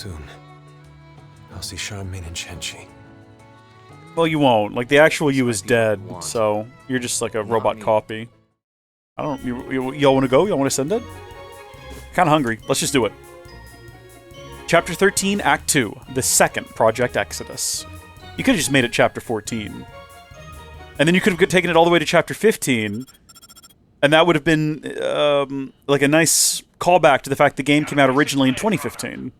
soon, I'll see Charmaine and Shenchi. Well, you won't. Like, the actual you is dead, so you're just like a robot copy. I don't... Y'all want to go? Y'all want to send it? Kind of hungry. Let's just do it. Chapter 13, Act 2. The second Project Exodus. You could have just made it Chapter 14. And then you could have taken it all the way to Chapter 15. And that would have been, like a nice callback to the fact the game came out originally in 2015.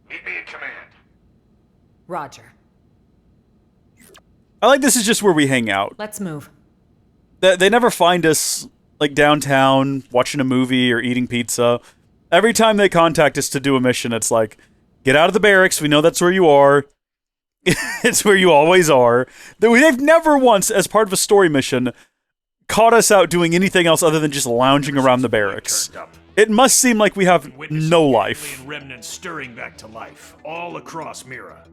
Meet me in command. Roger. I like this is just where we hang out. Let's move. They never find us, like, downtown, watching a movie or eating pizza. Every time they contact us to do a mission, it's like, get out of the barracks, we know that's where you are. It's where you always are. They've never once, as part of a story mission, caught us out doing anything else other than just lounging around the barracks. It must seem like we have no life. Remnants stirring back to life, all across Mira.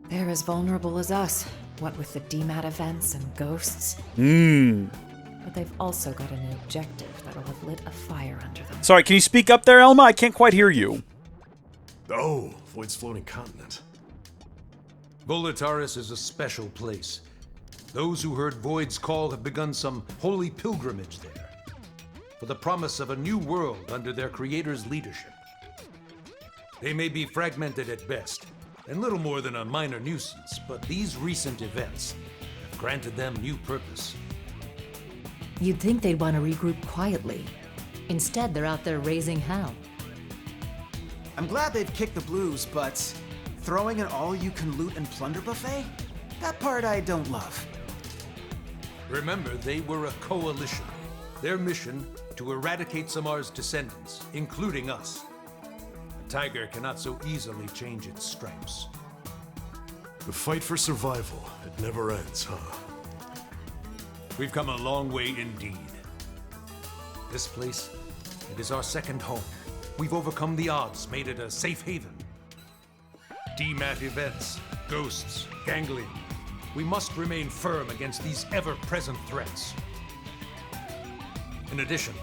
They're as vulnerable as us, what with the DMAT events and ghosts. But they've also got a new objective that'll have lit a fire under them. Sorry, can you speak up there, Elma? I can't quite hear you. Oh, Void's floating continent. Volataris is a special place. Those who heard Void's call have begun some holy pilgrimage there, for the promise of a new world under their creator's leadership. They may be fragmented at best, and little more than a minor nuisance, but these recent events have granted them new purpose. You'd think they'd want to regroup quietly. Instead, they're out there raising hell. I'm glad they've kicked the blues, but throwing an all-you-can-loot and plunder buffet? That part I don't love. Remember, they were a coalition. Their mission, to eradicate Samar's descendants, including us. A tiger cannot so easily change its stripes. The fight for survival, it never ends, huh? We've come a long way indeed. This place, it is our second home. We've overcome the odds, made it a safe haven. DMAT events, ghosts, ganglion. We must remain firm against these ever-present threats. In addition,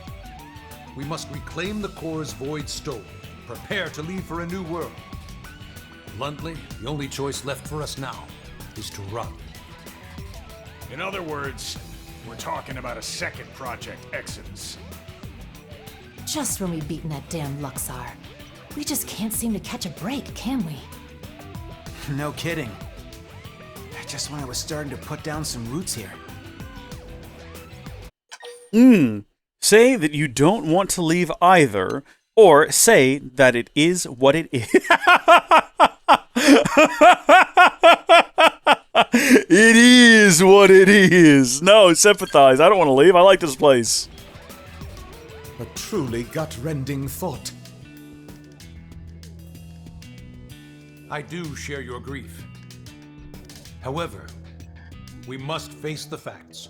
we must reclaim the cores Void stole, prepare to leave for a new world. Bluntly, the only choice left for us now is to run. In other words, we're talking about a second Project Exodus. Just when we've beaten that damn Luxar. We just can't seem to catch a break, can we? No kidding. Just when I was starting to put down some roots here. Say that you don't want to leave either, or say that it is what it is. It is what it is. No, sympathize. I don't want to leave. I like this place. A truly gut-rending thought. I do share your grief. However, we must face the facts.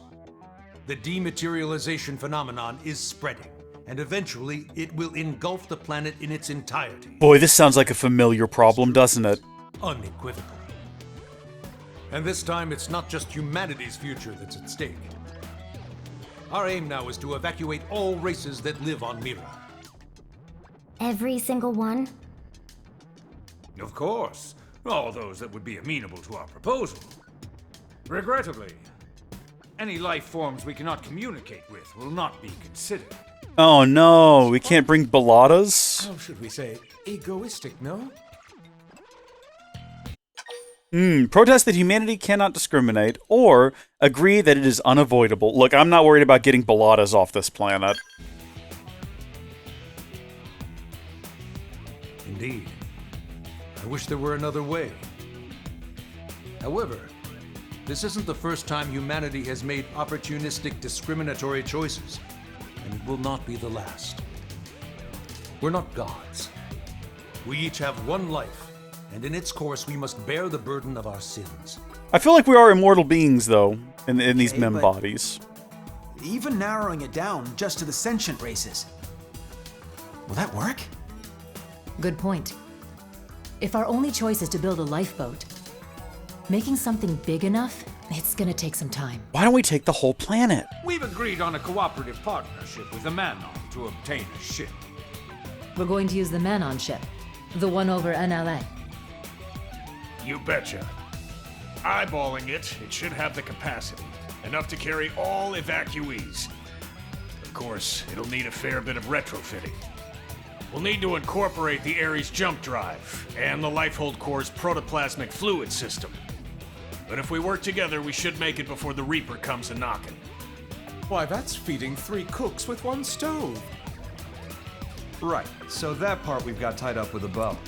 The dematerialization phenomenon is spreading, and eventually it will engulf the planet in its entirety. Boy, this sounds like a familiar problem, doesn't it? Unequivocal. And this time, it's not just humanity's future that's at stake. Our aim now is to evacuate all races that live on Mira. Every single one? Of course. All those that would be amenable to our proposal. Regrettably, any life forms we cannot communicate with will not be considered. Oh no, we can't bring baladas? How should we say? Egoistic, no? Protest that humanity cannot discriminate, or agree that it is unavoidable. Look, I'm not worried about getting baladas off this planet. Indeed. I wish there were another way. However, this isn't the first time humanity has made opportunistic, discriminatory choices, and it will not be the last. We're not gods. We each have one life, and in its course we must bear the burden of our sins. I feel like we are immortal beings, though, in these mem bodies. Even narrowing it down just to the sentient races. Will that work? Good point. If our only choice is to build a lifeboat, making something big enough, it's gonna take some time. Why don't we take the whole planet? We've agreed on a cooperative partnership with the Manon to obtain a ship. We're going to use the Manon ship. The one over NLA. You betcha. Eyeballing it, it should have the capacity. Enough to carry all evacuees. Of course, it'll need a fair bit of retrofitting. We'll need to incorporate the Ares jump drive and the Lifehold Core's protoplasmic fluid system. But if we work together, we should make it before the Reaper comes a-knocking. Why, that's feeding 3 cooks with 1 stove. Right, so that part we've got tied up with a bow.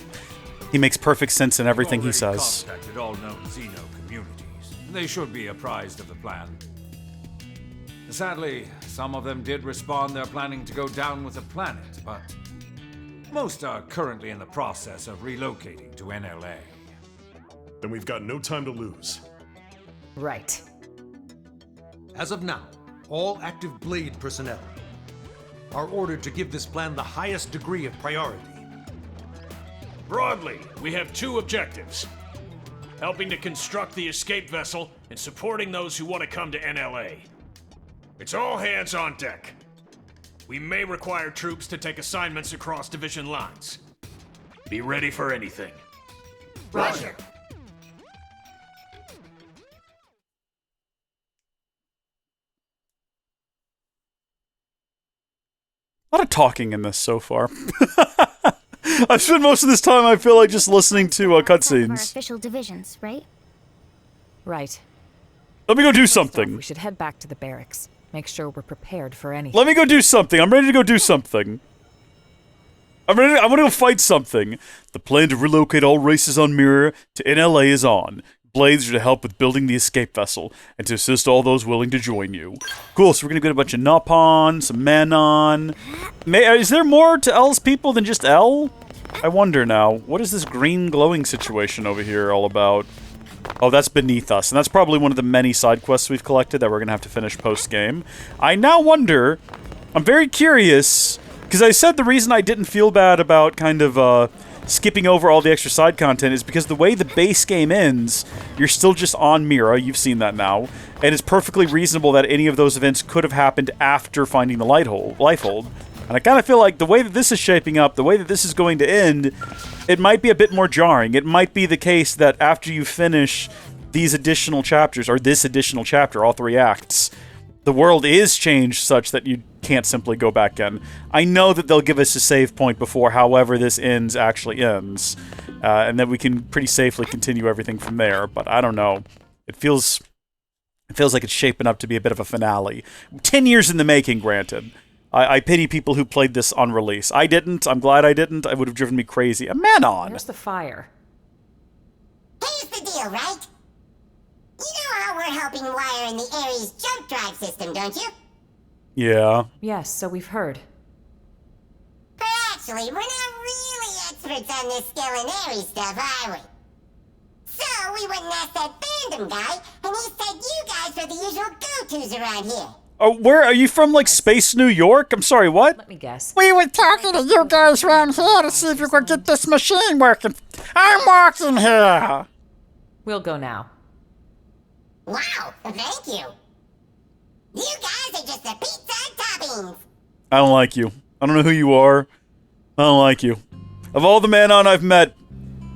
He makes perfect sense in everything he Already says. Contacted all known Xeno communities. They should be apprised of the plan. Sadly, some of them did respond they're planning to go down with the planet, but most are currently in the process of relocating to NLA. Then we've got no time to lose. Right. As of now, all active Blade personnel are ordered to give this plan the highest degree of priority. Broadly, we have 2 objectives. Helping to construct the escape vessel and supporting those who want to come to NLA. It's all hands on deck. We may require troops to take assignments across division lines. Be ready for anything. Roger. A lot of talking in this so far. I've spent most of this time, I feel like, just listening to Our cutscenes. official divisions, right? Right. Let me go do First off, something. we should head back to the barracks. Make sure we're prepared for anything. Let me go do something. I'm ready to go do something. I'm gonna go fight something. The plan to relocate all races on Mira to NLA is on. Blades are to help with building the escape vessel, and to assist all those willing to join you. Cool, so we're gonna get a bunch of Nopon, some Manon. Is there more to L's people than just L? I wonder now. What is this green glowing situation over here all about? Oh, that's beneath us, and that's probably one of the many side quests we've collected that we're gonna have to finish post-game. I now wonder, I'm very curious, because I said the reason I didn't feel bad about kind of, skipping over all the extra side content is because the way the base game ends, you're still just on Mira, you've seen that now, and it's perfectly reasonable that any of those events could have happened after finding the Lifehold. And I kind of feel like the way that this is shaping up, the way that this is going to end, it might be a bit more jarring. It might be the case that after you finish these additional chapters, or this additional chapter, all 3 acts, the world is changed such that you can't simply go back in. I know that they'll give us a save point before however this actually ends, and that we can pretty safely continue everything from there, but I don't know. It feels like it's shaping up to be a bit of a finale. 10 years in the making, granted. I pity people who played this on release. I didn't. I'm glad I didn't. It would have driven me crazy. A Manon! Where's the fire? Here's the deal, right? You know how we're helping wire in the Ares jump drive system, don't you? Yeah. Yes, so we've heard. But actually, we're not really experts on this skill and Ares stuff, are we? So we went and asked that Vandham guy, and he said you guys are the usual go-tos around here. Oh, where are you from, like, Space New York? I'm sorry, what? Let me guess. We were talking to you guys around here to see if you could get this machine working. I'm walking here. We'll go now. Wow, thank you. You guys are just the pizza toppings. I don't like you. I don't know who you are. I don't like you. Of all the Manon I've met,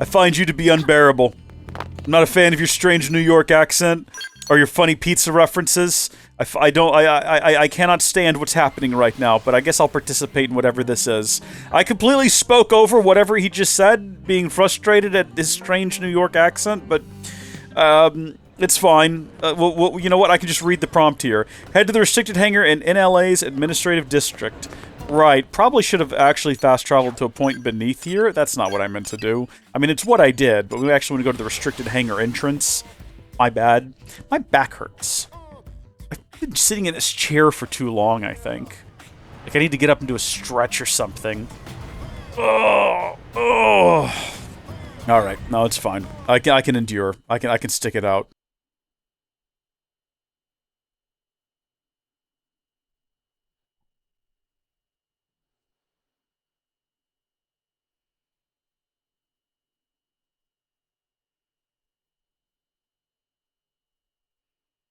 I find you to be unbearable. I'm not a fan of your strange New York accent or your funny pizza references. I cannot stand what's happening right now, but I guess I'll participate in whatever this is. I completely spoke over whatever he just said, being frustrated at his strange New York accent, but it's fine. Well, you know what? I can just read the prompt here. Head to the restricted hangar in NLA's administrative district. Right, probably should have actually fast-traveled to a point beneath here. That's not what I meant to do. I mean, it's what I did, but we actually want to go to the restricted hangar entrance. My bad. My back hurts. I've been sitting in this chair for too long, I think. Like, I need to get up and do a stretch or something. Oh! Alright, no, it's fine. I can endure. I can stick it out.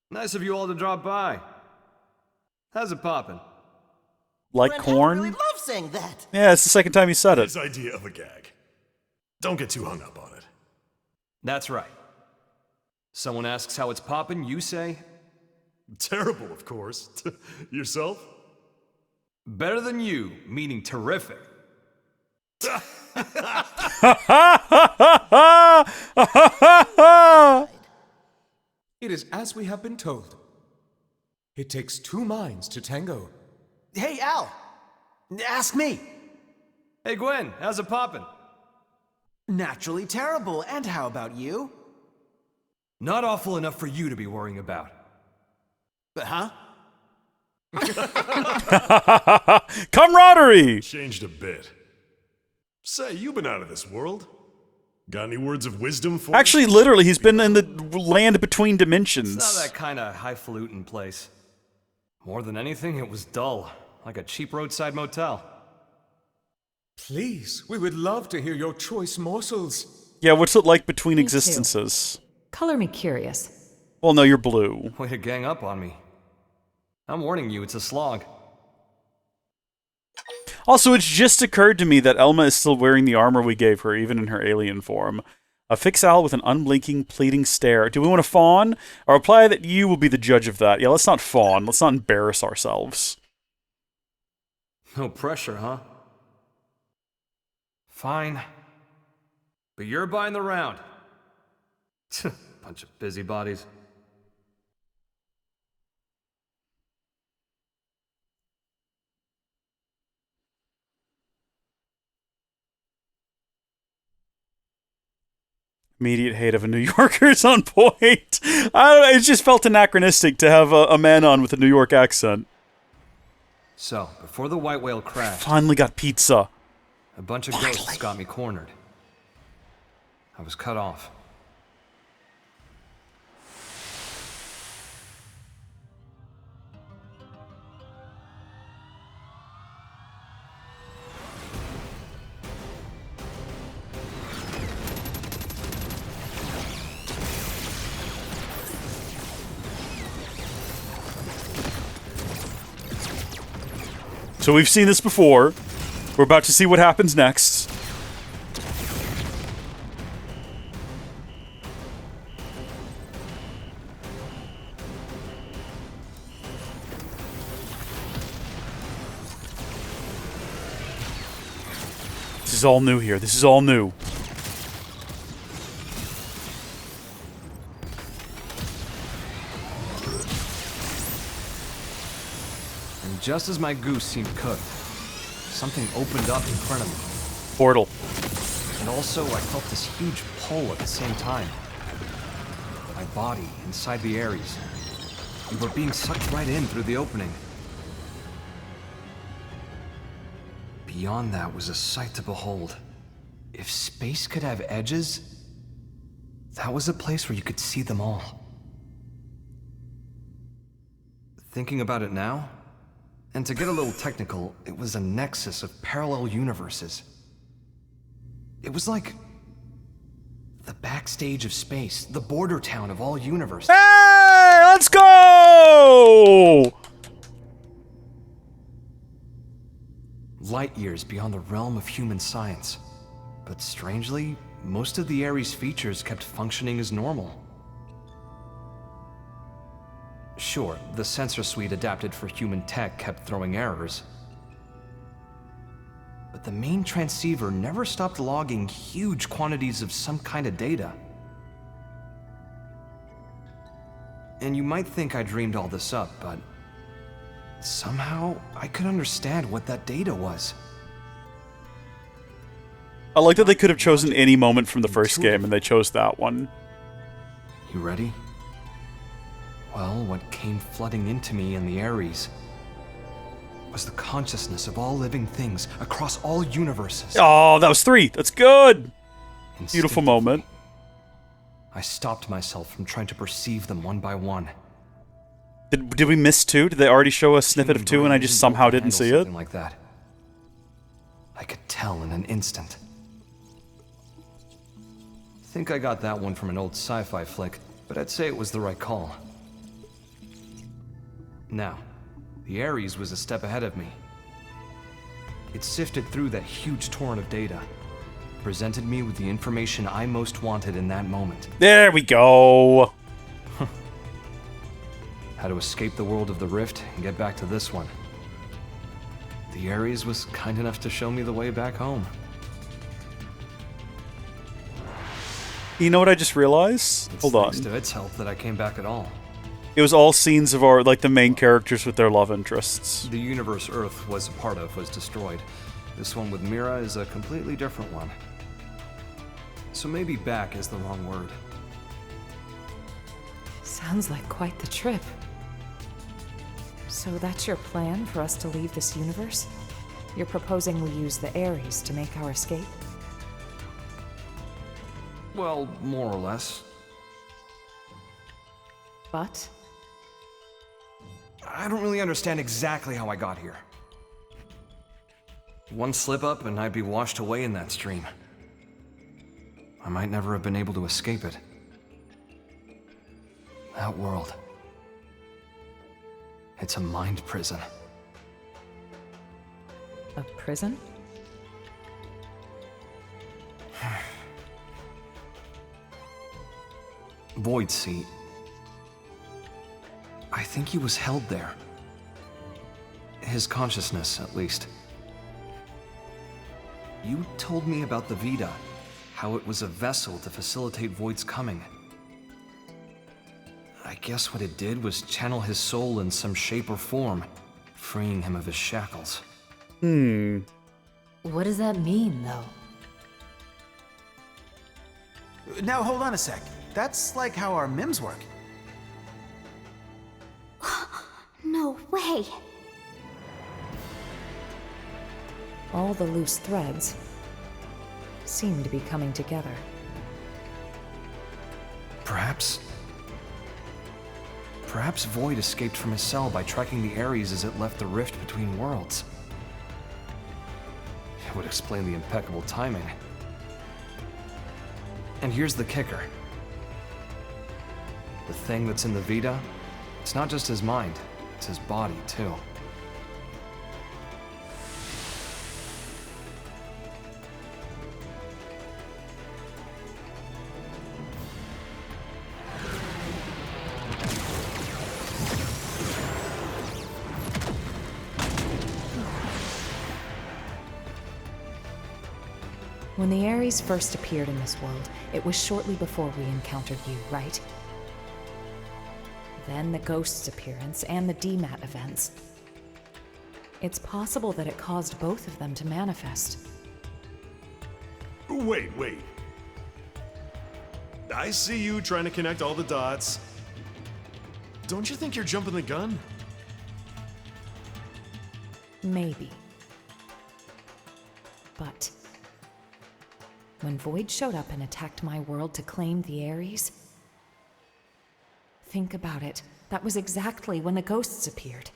Nice of you all to drop by. How's it poppin'? Like corn? really love saying that. Yeah, it's the second time you said it. His idea of a gag. Don't get too hung up on it. That's right. Someone asks how it's poppin', you say? Terrible, of course. Yourself? Better than you, meaning terrific. It is as we have been told. It takes two minds to tango. Hey, Al! Ask me! Hey, Gwen, how's it poppin'? Naturally terrible, and how about you? Not awful enough for you to be worrying about. Huh? Camaraderie! Changed a bit. Say, you've been out of this world. Got any words of wisdom for Actually, literally, he's been in the land between dimensions. It's not that kind of highfalutin place. More than anything, it was dull, like a cheap roadside motel. Please, we would love to hear your choice morsels. Yeah, what's it like between Me existences? Color me curious. Well, no, you're blue. Way to gang up on me. I'm warning you, it's a slog. Also, it's just occurred to me that Elma is still wearing the armor we gave her, even in her alien form. Fix Al with an unblinking, pleading stare. Do we want to fawn? Or reply that you will be the judge of that? Yeah, let's not fawn. Let's not embarrass ourselves. No pressure, huh? Fine. But you're buying the round. Bunch of busybodies. Immediate hate of a New Yorker's on point. I don't know, it just felt anachronistic to have a man on with a New York accent. So, before the white whale crashed, Finally got pizza. a bunch of ghosts got me cornered. I was cut off. So we've seen this before. We're about to see what happens next. This is all new here. This is all new. And just as my goose seemed cooked, something opened up in front of me. Portal. And also, I felt this huge pull at the same time. My body inside the Ares. We were being sucked right in through the opening. Beyond that was a sight to behold. If space could have edges, that was a place where you could see them all. Thinking about it now, and to get a little technical, it was a nexus of parallel universes. It was like the backstage of space, the border town of all universes. Hey, let's go! Light years beyond the realm of human science. But strangely, most of the Ares features kept functioning as normal. Sure, the sensor suite adapted for human tech kept throwing errors. But the main transceiver never stopped logging huge quantities of some kind of data. And you might think I dreamed all this up, but somehow I could understand what that data was. I like that they could have chosen any moment from the first game, and they chose that one. You ready? Well, what came flooding into me in the Ares was the consciousness of all living things across all universes. Oh, that was 3. That's good. Beautiful moment. I stopped myself from trying to perceive them one by one. Did we miss 2? Did they already show a snippet of 2 and I just somehow didn't see it? Something like that. I could tell in an instant. I think I got that one from an old sci-fi flick, but I'd say it was the right call. Now, the Ares was a step ahead of me. It sifted through that huge torrent of data, presented me with the information I most wanted in that moment. There we go. How to escape the world of the Rift and get back to this one. The Ares was kind enough to show me the way back home. You know what I just realized? It's Hold on. thanks to its help that I came back at all. It was all scenes of our, like, the main characters with their love interests. The universe Earth was a part of was destroyed. This one with Mira is a completely different one. So maybe back is the wrong word. Sounds like quite the trip. So that's your plan for us to leave this universe? You're proposing we use the Ares to make our escape? Well, more or less. But? I don't really understand exactly how I got here. One slip up and I'd be washed away in that stream. I might never have been able to escape it. That world. It's a mind prison. A prison? Void Seat. I think he was held there. His consciousness, at least. You told me about the Vita, how it was a vessel to facilitate Void's coming. I guess what it did was channel his soul in some shape or form, freeing him of his shackles. What does that mean, though? Now, hold on a sec. That's like how our MIMs work. No way. All the loose threads seem to be coming together. Perhaps Void escaped from his cell by tracking the Ares as it left the rift between worlds. It would explain the impeccable timing. And here's the kicker. The thing that's in the Vita, it's not just his mind, it's his body, too. When the Ares first appeared in this world, it was shortly before we encountered you, right? Then the Ghost's appearance and the DMAT events. It's possible that it caused both of them to manifest. Wait. I see you trying to connect all the dots. Don't you think you're jumping the gun? Maybe. But when Void showed up and attacked my world to claim the Ares, think about it. That was exactly when the Ghosts appeared.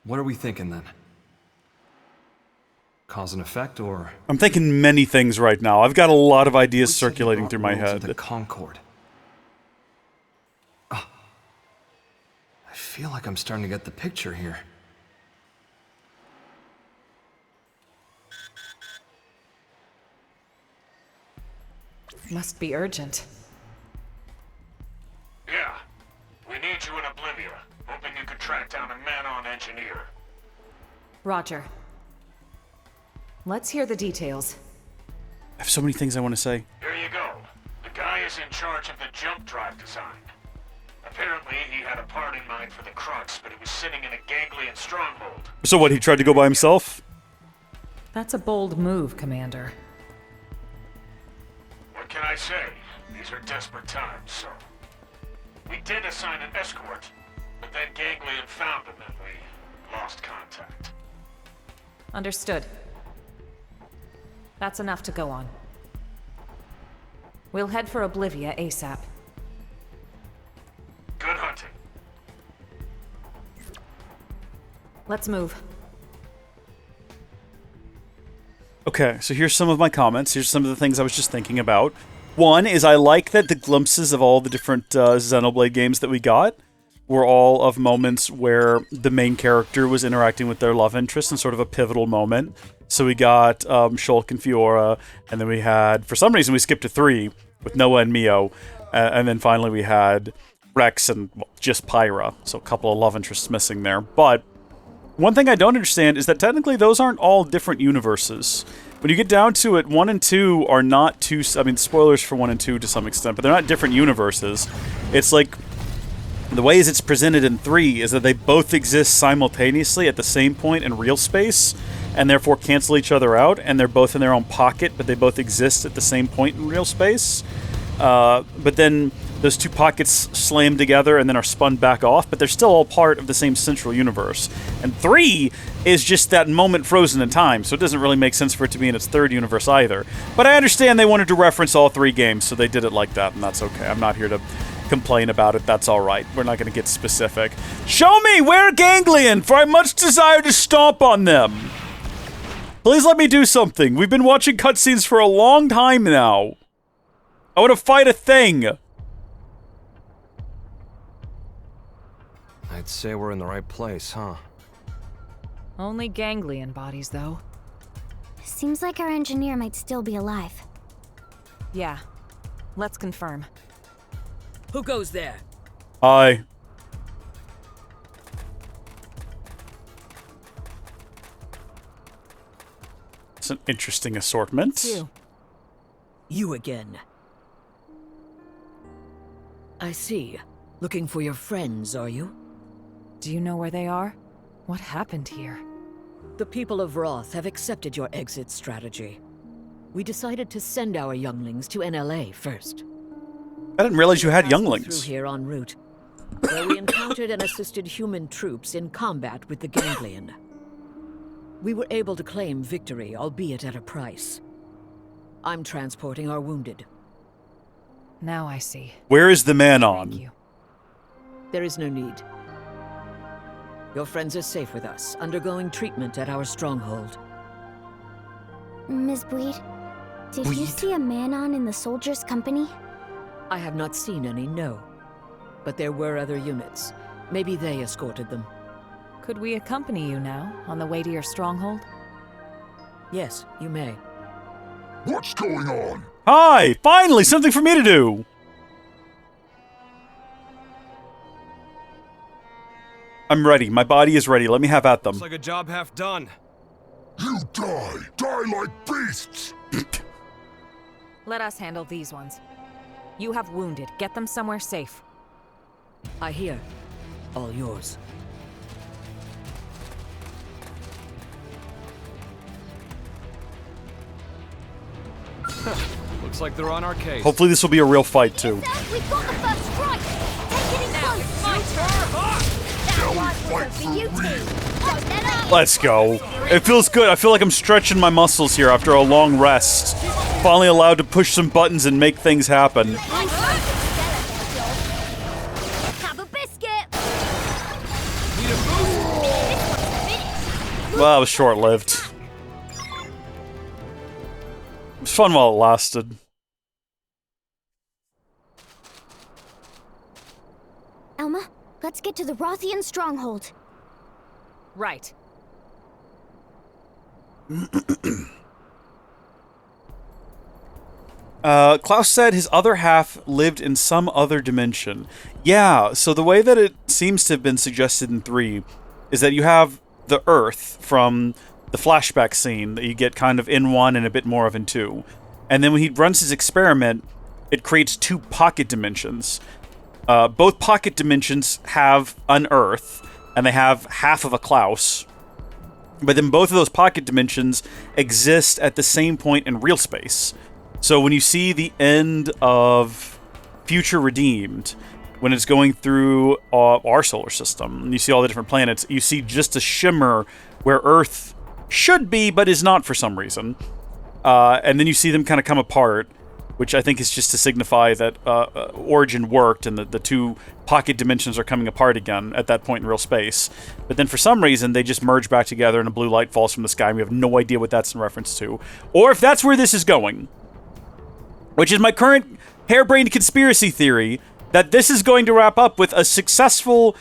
What are we thinking then? Cause and effect, or? I'm thinking many things right now. I've got a lot of ideas circulating through my head. The Concord. I feel like I'm starting to get the picture here. Must be urgent. Yeah. We need you in Oblivia. Hoping you could track down a man-on engineer. Roger. Let's hear the details. I have so many things I want to say. Here you go. The guy is in charge of the jump drive design. Apparently, he had a part in mind for the Crux, but he was sitting in a ganglion stronghold. So what, he tried to go by himself? That's a bold move, Commander. What can I say? These are desperate times, so... We did assign an escort, but then Ganglion found him and we lost contact. Understood. That's enough to go on. We'll head for Oblivia ASAP. Good hunting. Let's move. Okay, so here's some of my comments. Here's some of the things I was just thinking about. One is I like that the glimpses of all the different Xenoblade games that we got were all of moments where the main character was interacting with their love interest in sort of a pivotal moment. So we got Shulk and Fiora, and then we had, for some reason, we skipped to 3 with Noah and Mio, and then finally we had Rex and just Pyra. So a couple of love interests missing there. But one thing I don't understand is that technically those aren't all different universes. When you get down to it, 1 and 2 are not two... I mean, spoilers for 1 and 2 to some extent, but they're not different universes. It's like... The ways it's presented in 3 is that they both exist simultaneously at the same point in real space, and therefore cancel each other out, and they're both in their own pocket, but they both exist at the same point in real space. But then those two pockets slam together and then are spun back off, but they're still all part of the same central universe. And 3 is just that moment frozen in time, so it doesn't really make sense for it to be in its third universe either. But I understand they wanted to reference all 3 games, so they did it like that, and that's okay. I'm not here to complain about it. That's all right. We're not going to get specific. Show me where Ganglion, for I much desire to stomp on them. Please let me do something. We've been watching cutscenes for a long time now. I want to fight a thing. I'd say we're in the right place, huh? Only ganglion bodies, though. Seems like our engineer might still be alive. Yeah. Let's confirm. Who goes there? I. It's an interesting assortment. It's you. You again. I see. Looking for your friends, are you? Do you know where they are? What happened here? The people of Wroth have accepted your exit strategy. We decided to send our younglings to NLA first. I didn't realize you had Passing younglings. Through here en route, where we encountered and assisted human troops in combat with the ganglion. We were able to claim victory, albeit at a price. I'm transporting our wounded. Now I see. Where is the man on? Thank you. There is no need. Your friends are safe with us, undergoing treatment at our stronghold. Ms. Bleed, did you see a man-on in the soldiers' company? I have not seen any, no. But there were other units. Maybe they escorted them. Could we accompany you now, on the way to your stronghold? Yes, you may. What's going on? Hi! Finally, something for me to do! I'm ready. My body is ready. Let me have at them. Looks like a job half done. You die! Die like beasts! Let us handle these ones. You have wounded. Get them somewhere safe. I hear. All yours. Looks like they're on our case. Hopefully this will be a real fight, too. We've got the first strike! Take it in close! That one wasn't for you two! Don't let up! Let's go. It feels good. I feel like I'm stretching my muscles here after a long rest. Finally allowed to push some buttons and make things happen. Have a biscuit! Well, that was short-lived. It was fun while it lasted. Elma, let's get to the Wrothian stronghold. Right. Klaus said his other half lived in some other dimension. Yeah, so the way that it seems to have been suggested in 3 is that you have the Earth from the flashback scene that you get kind of in 1 and a bit more of in 2. And then when he runs his experiment, it creates 2 pocket dimensions. Both pocket dimensions have an Earth, and they have half of a Klaus. But then both of those pocket dimensions exist at the same point in real space. So when you see the end of Future Redeemed, when it's going through our solar system, and you see all the different planets, you see just a shimmer where Earth should be, but is not for some reason. And then you see them kind of come apart, which I think is just to signify that Origin worked and the 2 pocket dimensions are coming apart again at that point in real space. But then for some reason, they just merge back together and a blue light falls from the sky, and we have no idea what that's in reference to. Or if that's where this is going. Which is my current harebrained conspiracy theory, that this is going to wrap up with a successful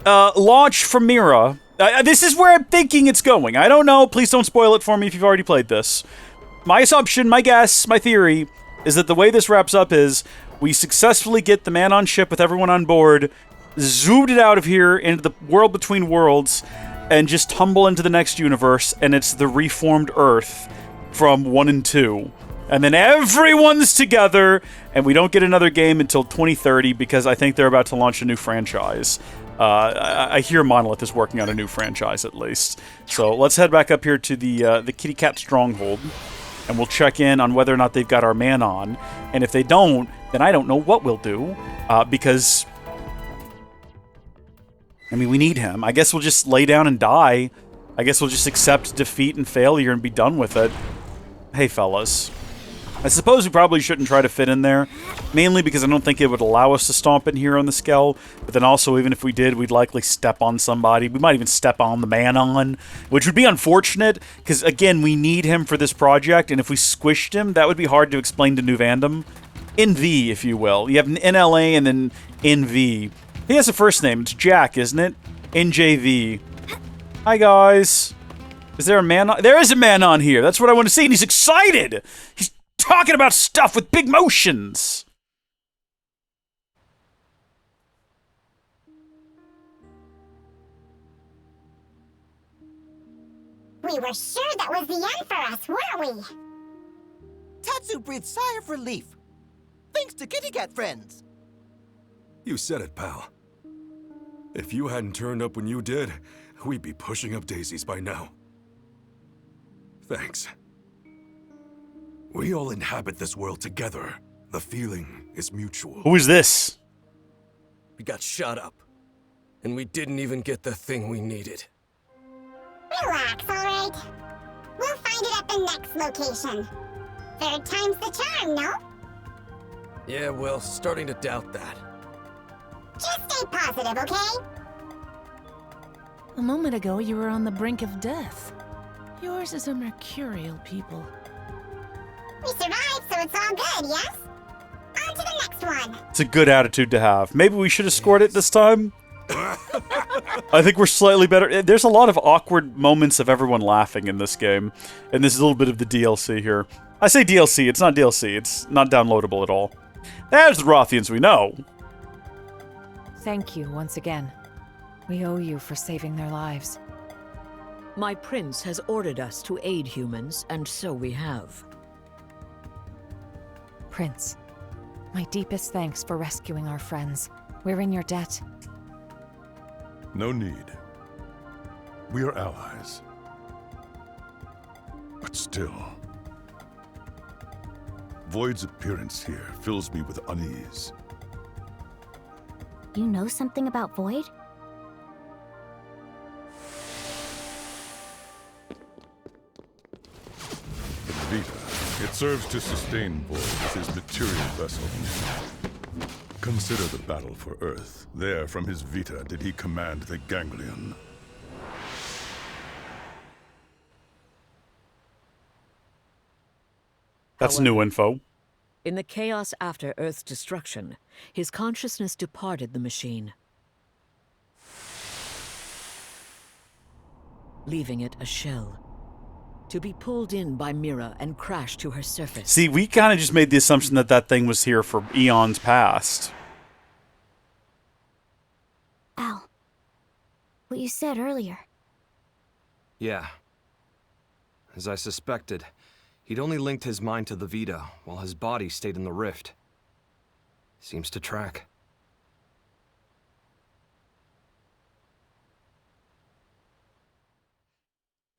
launch from Mira. This is where I'm thinking it's going. I don't know. Please don't spoil it for me if you've already played this. My assumption, my guess, my theory is that the way this wraps up is we successfully get the man on ship with everyone on board, zoomed it out of here into the world between worlds, and just tumble into the next universe, and it's the reformed Earth from 1 and 2. And then everyone's together, and we don't get another game until 2030 because I think they're about to launch a new franchise. I hear Monolith is working on a new franchise at least. So let's head back up here to the Kitty Cat Stronghold, and we'll check in on whether or not they've got our man on. And if they don't, then I don't know what we'll do, because I mean, we need him. I guess we'll just lay down and die. I guess we'll just accept defeat and failure and be done with it. Hey, fellas. I suppose we probably shouldn't try to fit in there, mainly because I don't think it would allow us to stomp in here on the Skell, but then also, even if we did, we'd likely step on somebody. We might even step on the man on, which would be unfortunate, because, again, we need him for this project, and if we squished him, that would be hard to explain to New Vandham. NV, if you will. You have an NLA and then NV. He has a first name. It's Jack, isn't it? NJV. Hi, guys. Is there a man on? There is a man on here. That's what I want to see, and he's excited. He's talking about stuff with big motions. We were sure that was the end for us, weren't we? Tatsu breathed sigh of relief. Thanks to Kitty Cat friends. You said it, pal. If you hadn't turned up when you did, we'd be pushing up daisies by now. Thanks. We all inhabit this world together. The feeling is mutual. Who is this? We got shot up, and we didn't even get the thing we needed. Relax, alright? We'll find it at the next location. Third time's the charm, no? Yeah, well, starting to doubt that. Just stay positive, okay? A moment ago, you were on the brink of death. Yours is a mercurial people. We survived, so it's all good, yes? On to the next one. It's a good attitude to have. Maybe we should have scored it this time. I think we're slightly better. There's a lot of awkward moments of everyone laughing in this game, and this is a little bit of the DLC here. I say DLC, it's not DLC, it's not downloadable at all. There's the Wrothians we know. Thank you once again. We owe you for saving their lives. My prince has ordered us to aid humans, and so we have. Prince, my deepest thanks for rescuing our friends. We're in your debt. No need. We are allies. But still, Void's appearance here fills me with unease. You know something about Void? Vita. It serves to sustain Void as his material vessel. Consider the battle for Earth. There, from his Vita, did he command the Ganglion. That's new info. In the chaos after Earth's destruction, his consciousness departed the machine, leaving it a shell, to be pulled in by Mira and crash to her surface. See, we kind of just made the assumption that that thing was here for eons past. Al, what you said earlier. Yeah. As I suspected, he'd only linked his mind to the Vita, while his body stayed in the rift. Seems to track.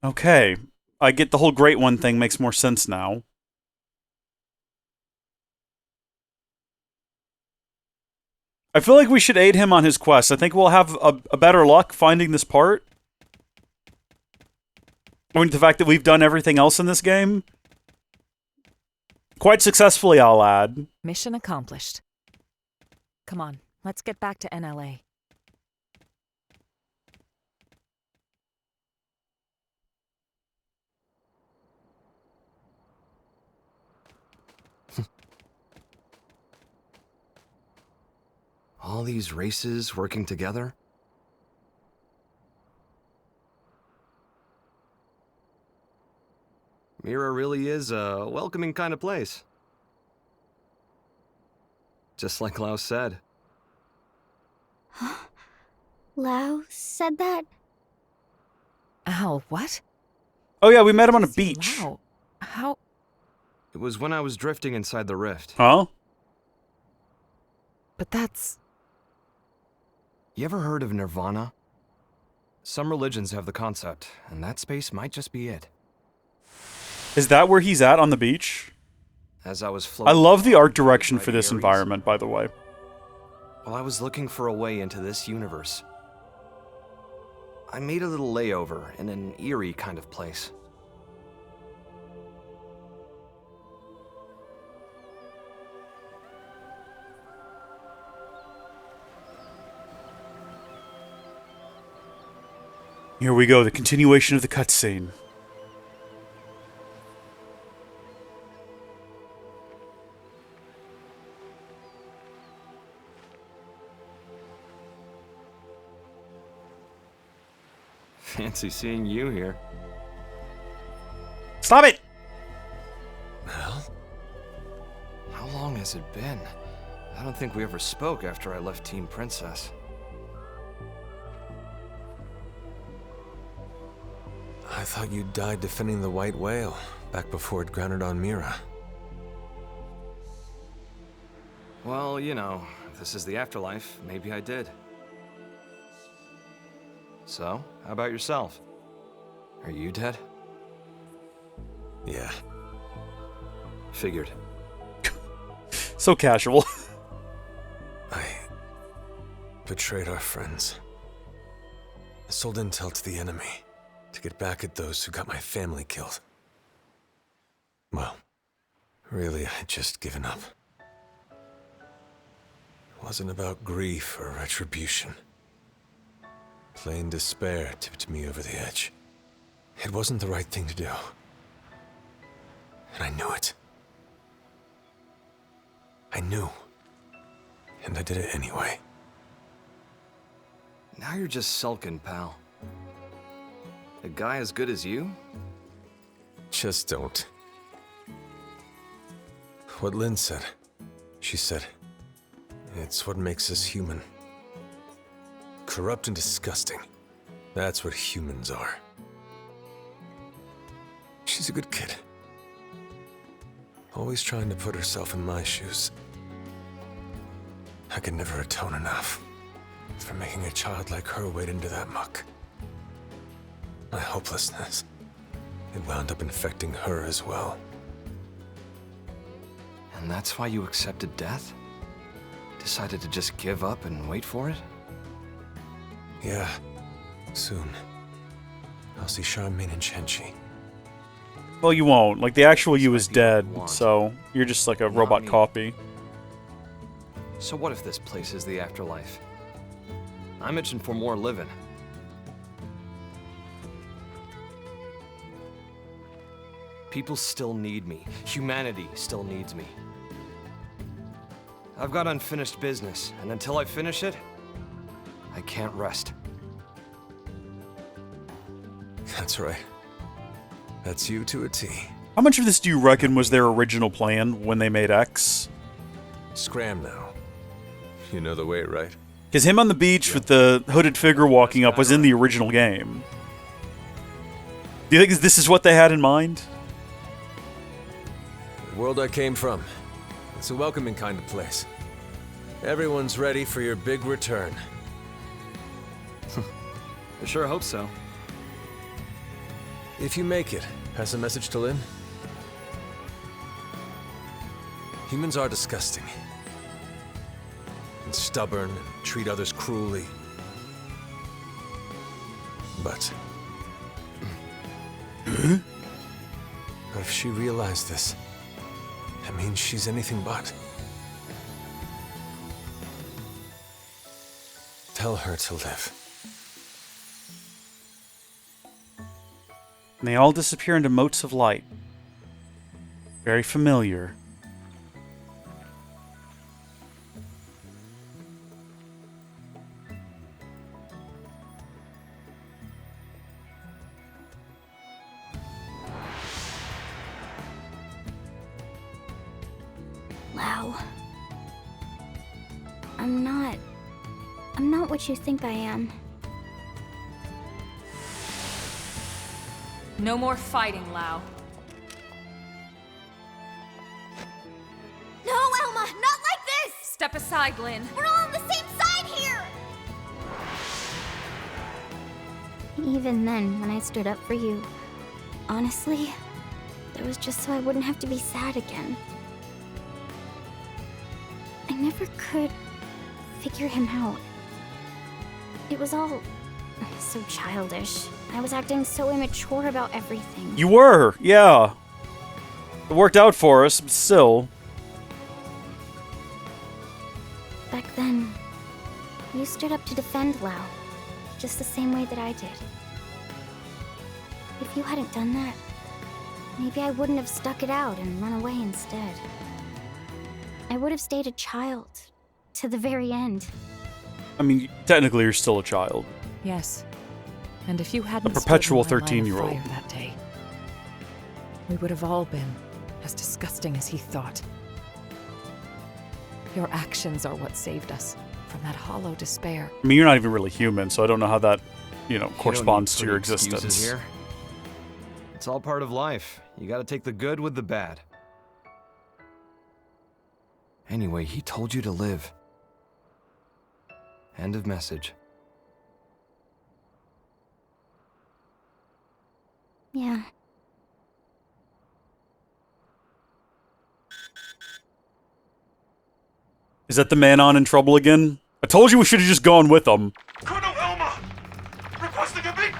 Okay. I get the whole Great One thing makes more sense now. I feel like we should aid him on his quest. I think we'll have a better luck finding this part. I mean, the fact that we've done everything else in this game. Quite successfully, I'll add. Mission accomplished. Come on, let's get back to NLA. All these races working together? Mira really is a welcoming kind of place. Just like Lao said. Lao said that? Al, what? Oh yeah, we met him on a beach. Lao. How? It was when I was drifting inside the rift. Huh? But that's... You ever heard of Nirvana? Some religions have the concept, and that space might just be it. Is that where he's at on the beach? As I was I floating... love the art direction for this environment, by the way. While I was looking for a way into this universe, I made a little layover in an eerie kind of place. Here we go, the continuation of the cutscene. Fancy seeing you here. Stop it! Well? How long has it been? I don't think we ever spoke after I left Team Princess. I thought you died defending the White Whale, back before it grounded on Mira. Well, you know, if this is the afterlife, maybe I did. So, how about yourself? Are you dead? Yeah. Figured. So casual. I betrayed our friends. I sold intel to the enemy to get back at those who got my family killed. Well, really, I had just given up. It wasn't about grief or retribution. Plain despair tipped me over the edge. It wasn't the right thing to do. And I knew it. I knew. And I did it anyway. Now you're just sulking, pal. A guy as good as you? Just don't. What Lynn said. She said, it's what makes us human. Corrupt and disgusting. That's what humans are. She's a good kid. Always trying to put herself in my shoes. I could never atone enough for making a child like her wade into that muck. My hopelessness, it wound up infecting her as well. And that's why you accepted death? Decided to just give up and wait for it? Yeah, soon. I'll see Charmaine and Chenchi. Well, you won't. Like, the actual you is dead, so you're just like a robot copy. So what if this place is the afterlife? I'm itching for more living. People still need me. Humanity still needs me. I've got unfinished business, and until I finish it, I can't rest. That's right. That's you to a T. How much of this do you reckon was their original plan when they made X? Scram now. You know the way, right? Because him on the beach with the hooded figure walking up was in the original game. Do you think this is what they had in mind? The world I came from. It's a welcoming kind of place. Everyone's ready for your big return. I sure hope so. If you make it, pass a message to Lynn. Humans are disgusting. And stubborn, and treat others cruelly. But... But if she realized this, that means she's anything but. Tell her to live. And they all disappear into motes of light. Very familiar. Lao. I'm not what you think I am. No more fighting, Lao. No, Elma, not like this! Step aside, Lynn. We're all on the same side here! Even then, when I stood up for you, honestly, that was just so I wouldn't have to be sad again. I never could figure him out. It was all so childish. I was acting so immature about everything. You were, yeah. It worked out for us, but still. Back then, you stood up to defend Lao, just the same way that I did. If you hadn't done that, maybe I wouldn't have stuck it out and run away instead. I would have stayed a child, to the very end. I mean, technically you're still a child. Yes. And if you hadn't a perpetual stood in my line of 13-year-old. fire that day, we would have all been as disgusting as he thought. Your actions are what saved us from that hollow despair. I mean, you're not even really human, so I don't know how that, you know, You corresponds don't to need your pretty excuses existence. Here. It's all part of life. You gotta take the good with the bad. Anyway, he told you to live. End of message. Yeah. Is that the man on in trouble again? I told you we should have just gone with them. Colonel Elma! Requesting a meet!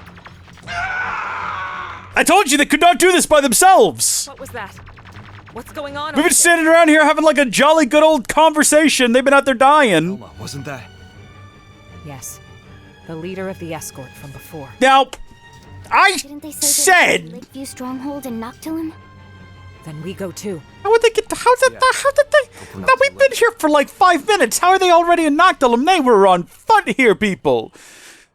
I told you they could not do this by themselves! What was that? What's going on? We've been standing around here having like a jolly good old conversation. They've been out there dying. Elma, wasn't that? Yes. The leader of the escort from before. Now, I Didn't they say said... Lakeview Stronghold in Noctilum? Then we go too. How would they get... How did they... Now, we've been here for like 5 minutes. How are they already in Noctilum? They were on foot here, people.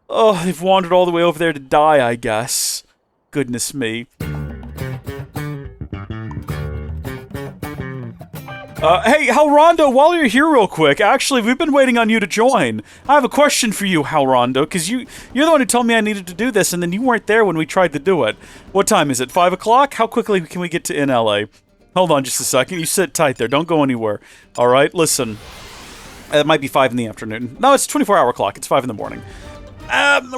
Oh, they've wandered all the way over there to die, I guess. Goodness me. Hey, Halrondo, while you're here real quick, actually, we've been waiting on you to join. I have a question for you, Halrondo, because you're the one who told me I needed to do this, and then you weren't there when we tried to do it. What time is it, 5 o'clock? How quickly can we get to in LA? Hold on just a second. You sit tight there. Don't go anywhere. All right, listen. It might be 5 in the afternoon. No, it's 24-hour clock. It's 5 in the morning.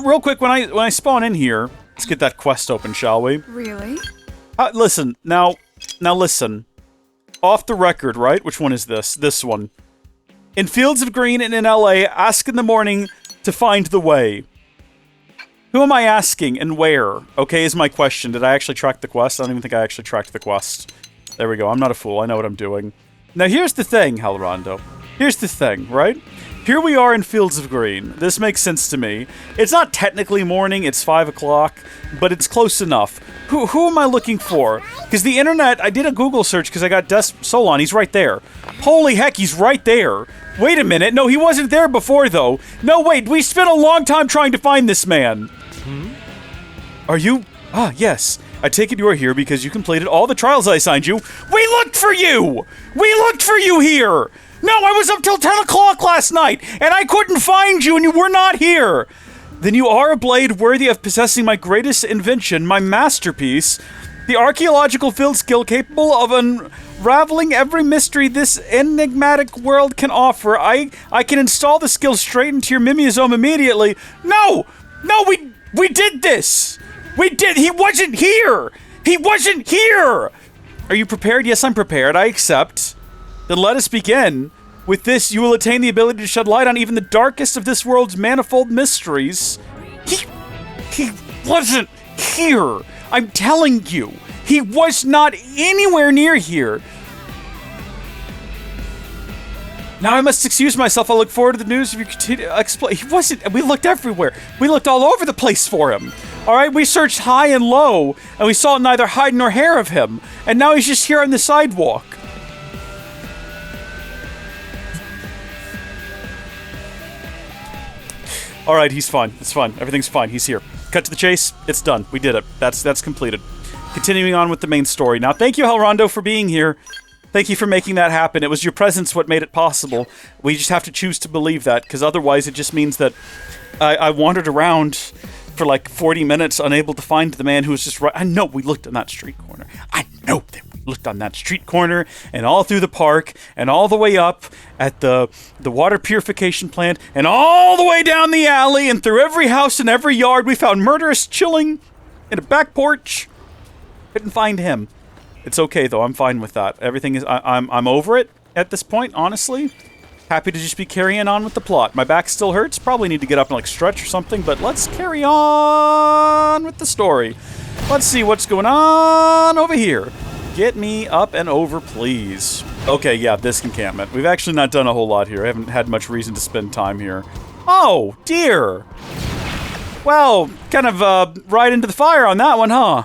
Real quick, when I spawn in here, let's get that quest open, shall we? Really? Listen, now listen. Off the record, right? Which one is this? This one. In Fields of Green and in LA, ask in the morning to find the way. Who am I asking and where? Okay, is my question. Did I actually track the quest? I don't even think I actually tracked the quest. There we go. I'm not a fool. I know what I'm doing. Now, here's the thing, Halrondo. Here's the thing, right? Here we are in Fields of Green. This makes sense to me. It's not technically morning, it's 5 o'clock, but it's close enough. Who am I looking for? Because the internet, I did a Google search because I got Solan. He's right there. Holy heck, he's right there. Wait a minute. No, he wasn't there before, though. No, wait, we spent a long time trying to find this man. Are you? Ah, yes. I take it you are here because you completed all the trials I assigned you. We looked for you! We looked for you here! No, I was up till 10 o'clock last night, and I couldn't find you, and you were not here! Then you are a blade worthy of possessing my greatest invention, my masterpiece, the archaeological field skill capable of unraveling every mystery this enigmatic world can offer. I can install the skill straight into your mimeosome immediately. No! No, we did this! We did! He wasn't here! He wasn't here! Are you prepared? Yes, I'm prepared. I accept. Then let us begin. With this, you will attain the ability to shed light on even the darkest of this world's manifold mysteries. He wasn't here. I'm telling you. He was not anywhere near here. Now I must excuse myself. I look forward to the news of your continued exploit. He wasn't. We looked everywhere. We looked all over the place for him. All right, we searched high and low, and we saw neither hide nor hair of him. And now he's just here on the sidewalk. All right, he's fine. It's fine. Everything's fine. He's here. Cut to the chase. It's done. We did it. That's completed. Continuing on with the main story. Now, thank you, Halrondo, for being here. Thank you for making that happen. It was your presence what made it possible. We just have to choose to believe that, because otherwise it just means that I wandered around for like 40 minutes unable to find the man who was just right. I know we looked on that street corner. I know that we looked on that street corner and all through the park and all the way up at the water purification plant and all the way down the alley and through every house and every yard. We found murderous chilling in a back porch. Couldn't find him. It's okay though. I'm fine with that. Everything is. I'm over it at this point. Honestly, happy to just be carrying on with the plot. My back still hurts. Probably need to get up and like stretch or something. But let's carry on with the story. Let's see what's going on over here. Get me up and over, please. Okay, yeah, this encampment. We've actually not done a whole lot here. I haven't had much reason to spend time here. Oh dear. Well, kind of right into the fire on that one, huh?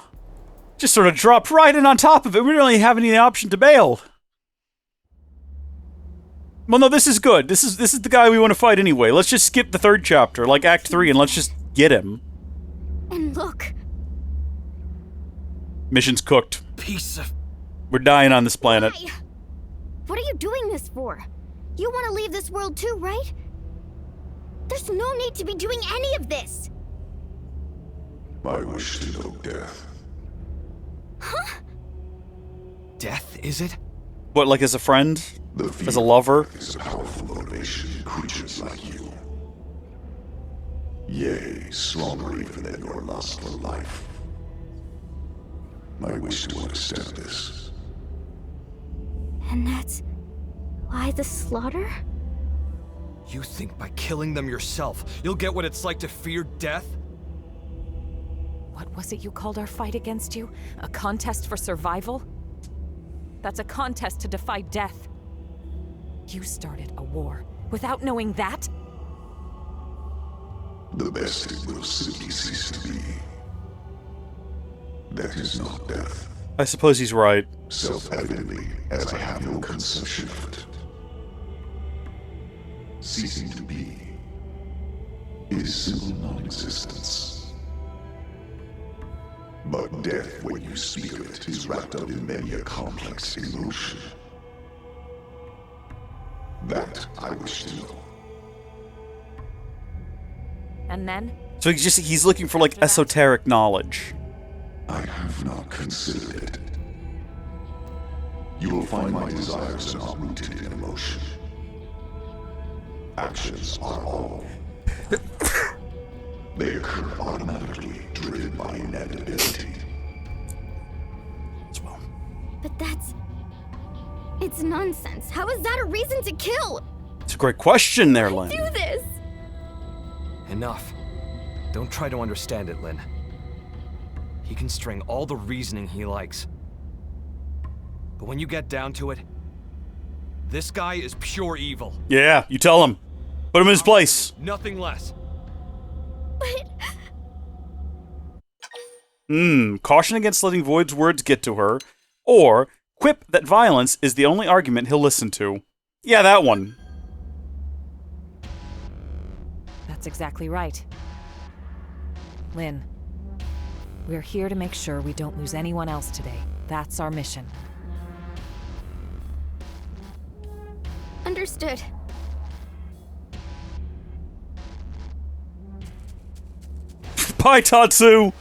Just sort of dropped right in on top of it. We didn't really have any option to bail. Well, no, this is good. This is the guy we want to fight anyway. Let's just skip the 3rd chapter, like Act 3, and let's just get him. And look. Mission's cooked. Piece of... We're dying on this planet. Why? What are you doing this for? You want to leave this world too, right? There's no need to be doing any of this. I wish to know death. Huh? Death, is it? What, like as a friend? As a lover? Is a powerful motivation in creatures like you. Yea, stronger even than your lust for life. I wish to understand this. And that's why the slaughter? You think by killing them yourself, you'll get what it's like to fear death? What was it you called our fight against you? A contest for survival? That's a contest to defy death. You started a war without knowing that? The best it will simply cease to be. That is not death. I suppose he's right. Self-evidently, as I have no conception of it. Ceasing to be is simple non-existence. But death, when you speak of it, is wrapped up in many a complex emotion. That I wish to know. And then? So he's looking for like esoteric knowledge. I have not considered it. You will find my desires are not rooted in emotion. Actions are all. They occur automatically, driven by inevitability. But that's... It's nonsense. How is that a reason to kill? It's a great question there, Lynn. Do this! Enough. Don't try to understand it, Lynn. He can string all the reasoning he likes. But when you get down to it, this guy is pure evil. Yeah, you tell him. Put him in his place. Nothing less. Caution against letting Void's words get to her. Or, quip that violence is the only argument he'll listen to. Yeah, that one. That's exactly right. Lynn, we're here to make sure we don't lose anyone else today. That's our mission. Understood. Bye, Tatsu!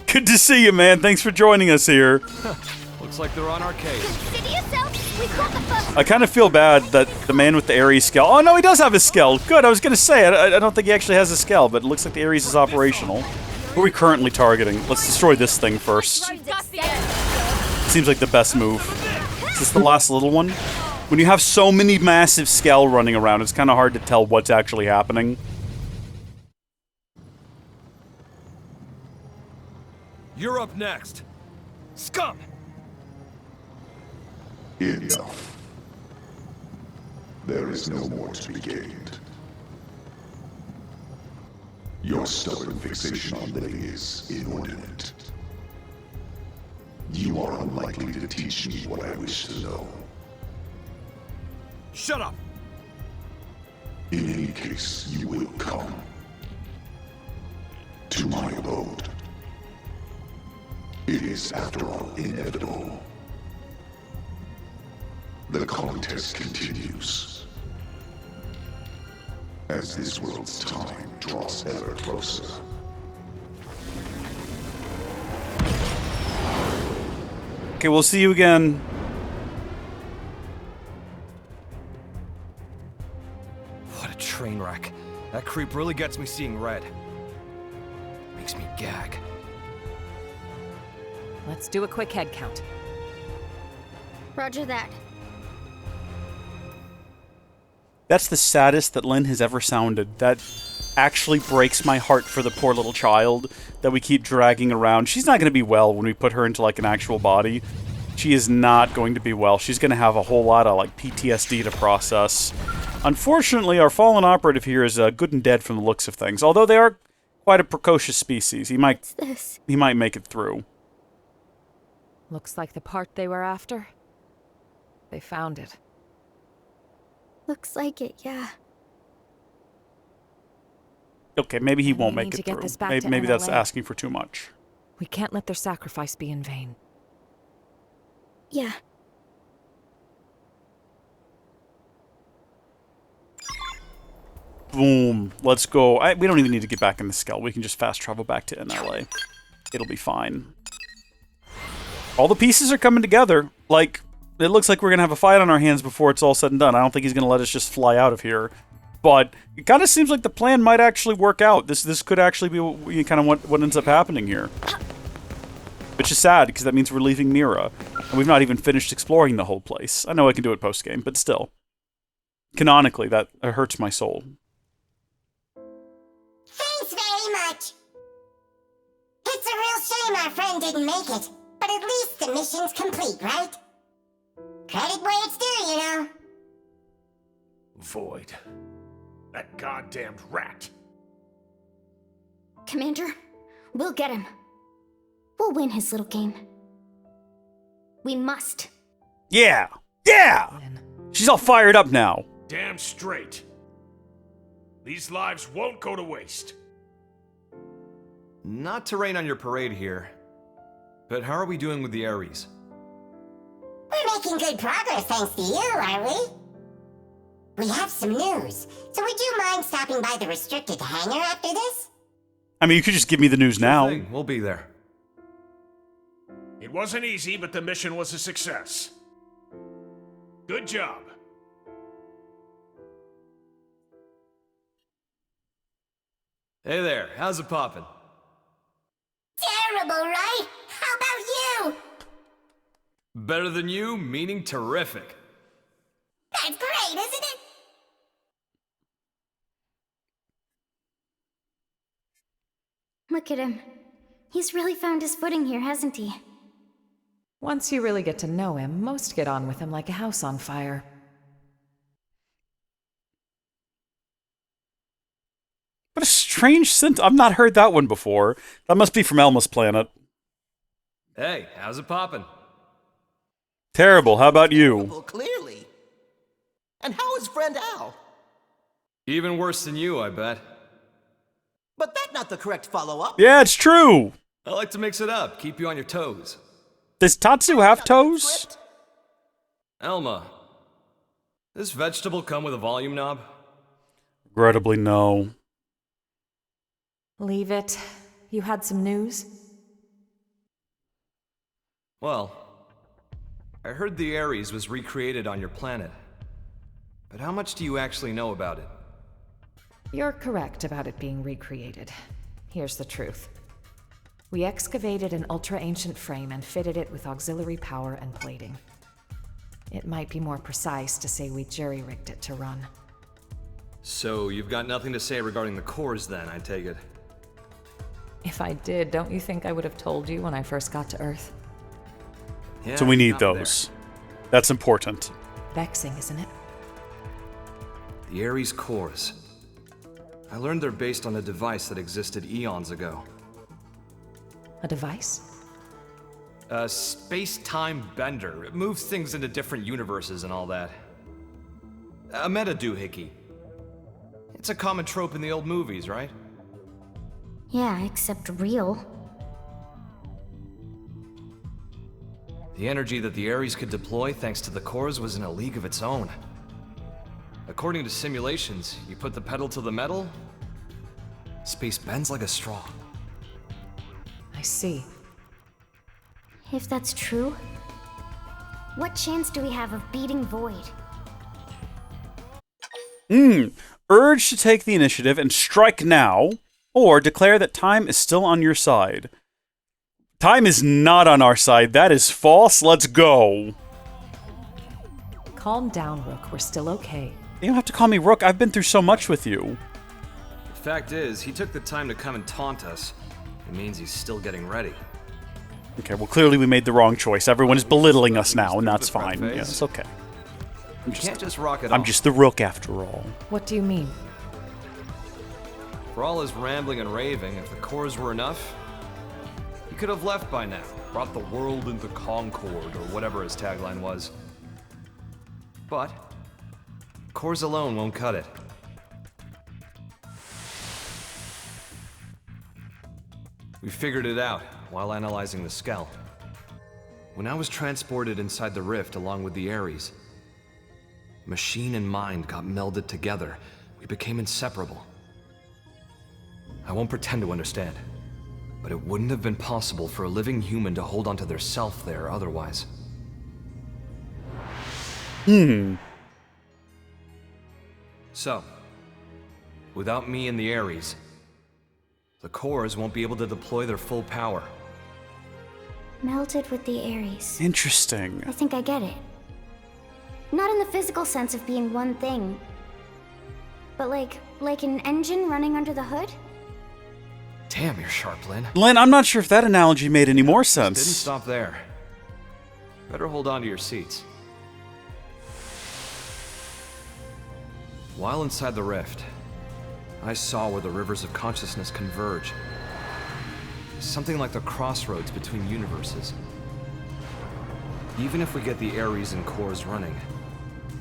Good to see you, man. Thanks for joining us here. Looks like they're on our case. Consider yourself. We've got the first. I kind of feel bad that the man with the Ares skull... Oh, no, he does have his skull. Good, I was going to say, I don't think he actually has a skull, but it looks like the Ares is operational. Who are we currently targeting? Let's destroy this thing first. Seems like the best move. Is this the last little one? When you have so many massive Skell running around, it's kind of hard to tell what's actually happening. You're up next. Scum! Enough. There is no more to be gained. Your stubborn fixation on living is inordinate. You are unlikely to teach me what I wish to know. Shut up! In any case, you will come to my abode. It is, after all, inevitable. The contest continues. As this world's time draws ever closer. Okay, we'll see you again. What a train wreck. That creep really gets me seeing red. Makes me gag. Let's do a quick head count. Roger that. That's the saddest that Lynn has ever sounded. That actually breaks my heart for the poor little child that we keep dragging around. She's not going to be well when we put her into, like, an actual body. She is not going to be well. She's going to have a whole lot of, like, PTSD to process. Unfortunately, our fallen operative here is good and dead from the looks of things. Although they are quite a precocious species. He might make it through. Looks like the part they were after. They found it. Looks like it, yeah. Okay, maybe he won't We make need it to get through. this back to Maybe that's NLA. asking for too much. We can't let their sacrifice be in vain. Yeah. Boom. Let's go. We don't even need to get back in the Skell. We can just fast travel back to NLA. It'll be fine. All the pieces are coming together. Like, it looks like we're going to have a fight on our hands before it's all said and done. I don't think he's going to let us just fly out of here. But it kind of seems like the plan might actually work out. This could actually be kind of what ends up happening here. Which is sad, because that means we're leaving Mira. And we've not even finished exploring the whole place. I know I can do it post-game, but still. Canonically, that hurts my soul. Thanks very much. It's a real shame our friend didn't make it, but at least the mission's complete, right? Credit where it's due, you know. Void. That goddamned rat. Commander, we'll get him. We'll win his little game. We must. Yeah! Yeah! She's all fired up now. Damn straight. These lives won't go to waste. Not to rain on your parade here, but how are we doing with the Ares? We're making good progress thanks to you, are we? We have some news, so would you mind stopping by the restricted hangar after this? I mean, you could just give me the news now. We'll be there. It wasn't easy, but the mission was a success. Good job. Hey there, how's it poppin'? Terrible, right? How about you? Better than you, meaning terrific. That's great, isn't it? Look at him. He's really found his footing here, hasn't he? Once you really get to know him, most get on with him like a house on fire. What a strange scent. I've not heard that one before. That must be from Elma's planet. Hey, how's it poppin'? Terrible. How about you? Well, clearly. And how is friend Al? Even worse than you, I bet. But that's not the correct follow-up. Yeah, it's true. I like to mix it up, keep you on your toes. Does Tatsu have toes? Elma, this vegetable come with a volume knob? Regrettably, no. Leave it. You had some news? Well, I heard the Ares was recreated on your planet. But how much do you actually know about it? You're correct about it being recreated. Here's the truth. We excavated an ultra-ancient frame and fitted it with auxiliary power and plating. It might be more precise to say we jury-rigged it to run. So you've got nothing to say regarding the cores then, I take it? If I did, don't you think I would have told you when I first got to Earth? Yeah, So we need those. That's important. Vexing, isn't it? The Ares cores. I learned they're based on a device that existed eons ago. A device? A space-time bender. It moves things into different universes and all that. A meta-doohickey. It's a common trope in the old movies, right? Yeah, except real. The energy that the Ares could deploy thanks to the cores was in a league of its own. According to simulations, you put the pedal to the metal, space bends like a straw. I see. If that's true, what chance do we have of beating Void? Urge to take the initiative and strike now, or declare that time is still on your side. Time is not on our side. That is false. Let's go. Calm down, Rook. We're still okay. You don't have to call me Rook. I've been through so much with you. The fact is, he took the time to come and taunt us. It means he's still getting ready. Okay, well, clearly we made the wrong choice. Everyone is belittling us now, and that's fine. Yeah, it's okay. You can't just rock it off. I'm just the Rook after all. What do you mean? For all his rambling and raving, if the cores were enough, he could have left by now. Brought the world into concord, or whatever his tagline was. But cores alone won't cut it. We figured it out while analyzing the Skell. When I was transported inside the rift along with the Ares, machine and mind got melded together. We became inseparable. I won't pretend to understand, but it wouldn't have been possible for a living human to hold onto their self there otherwise. So, without me and the Ares, the cores won't be able to deploy their full power. Melted with the Ares. Interesting. I think I get it. Not in the physical sense of being one thing, but like an engine running under the hood? Damn, you're sharp, Lynn. Lynn, I'm not sure if that analogy made any more sense. Didn't stop there. Better hold on to your seats. While inside the rift, I saw where the rivers of consciousness converge. Something like the crossroads between universes. Even if we get the Ares and cores running,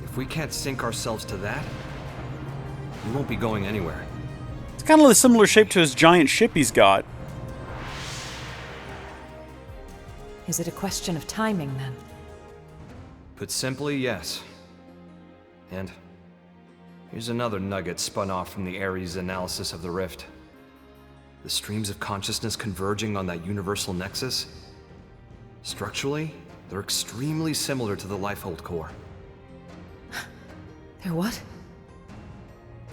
if we can't sync ourselves to that, we won't be going anywhere. It's kind of a similar shape to his giant ship he's got. Is it a question of timing, then? Put simply, yes. And here's another nugget spun off from the Ares analysis of the rift. The streams of consciousness converging on that universal nexus. Structurally, they're extremely similar to the Lifehold core. They're what?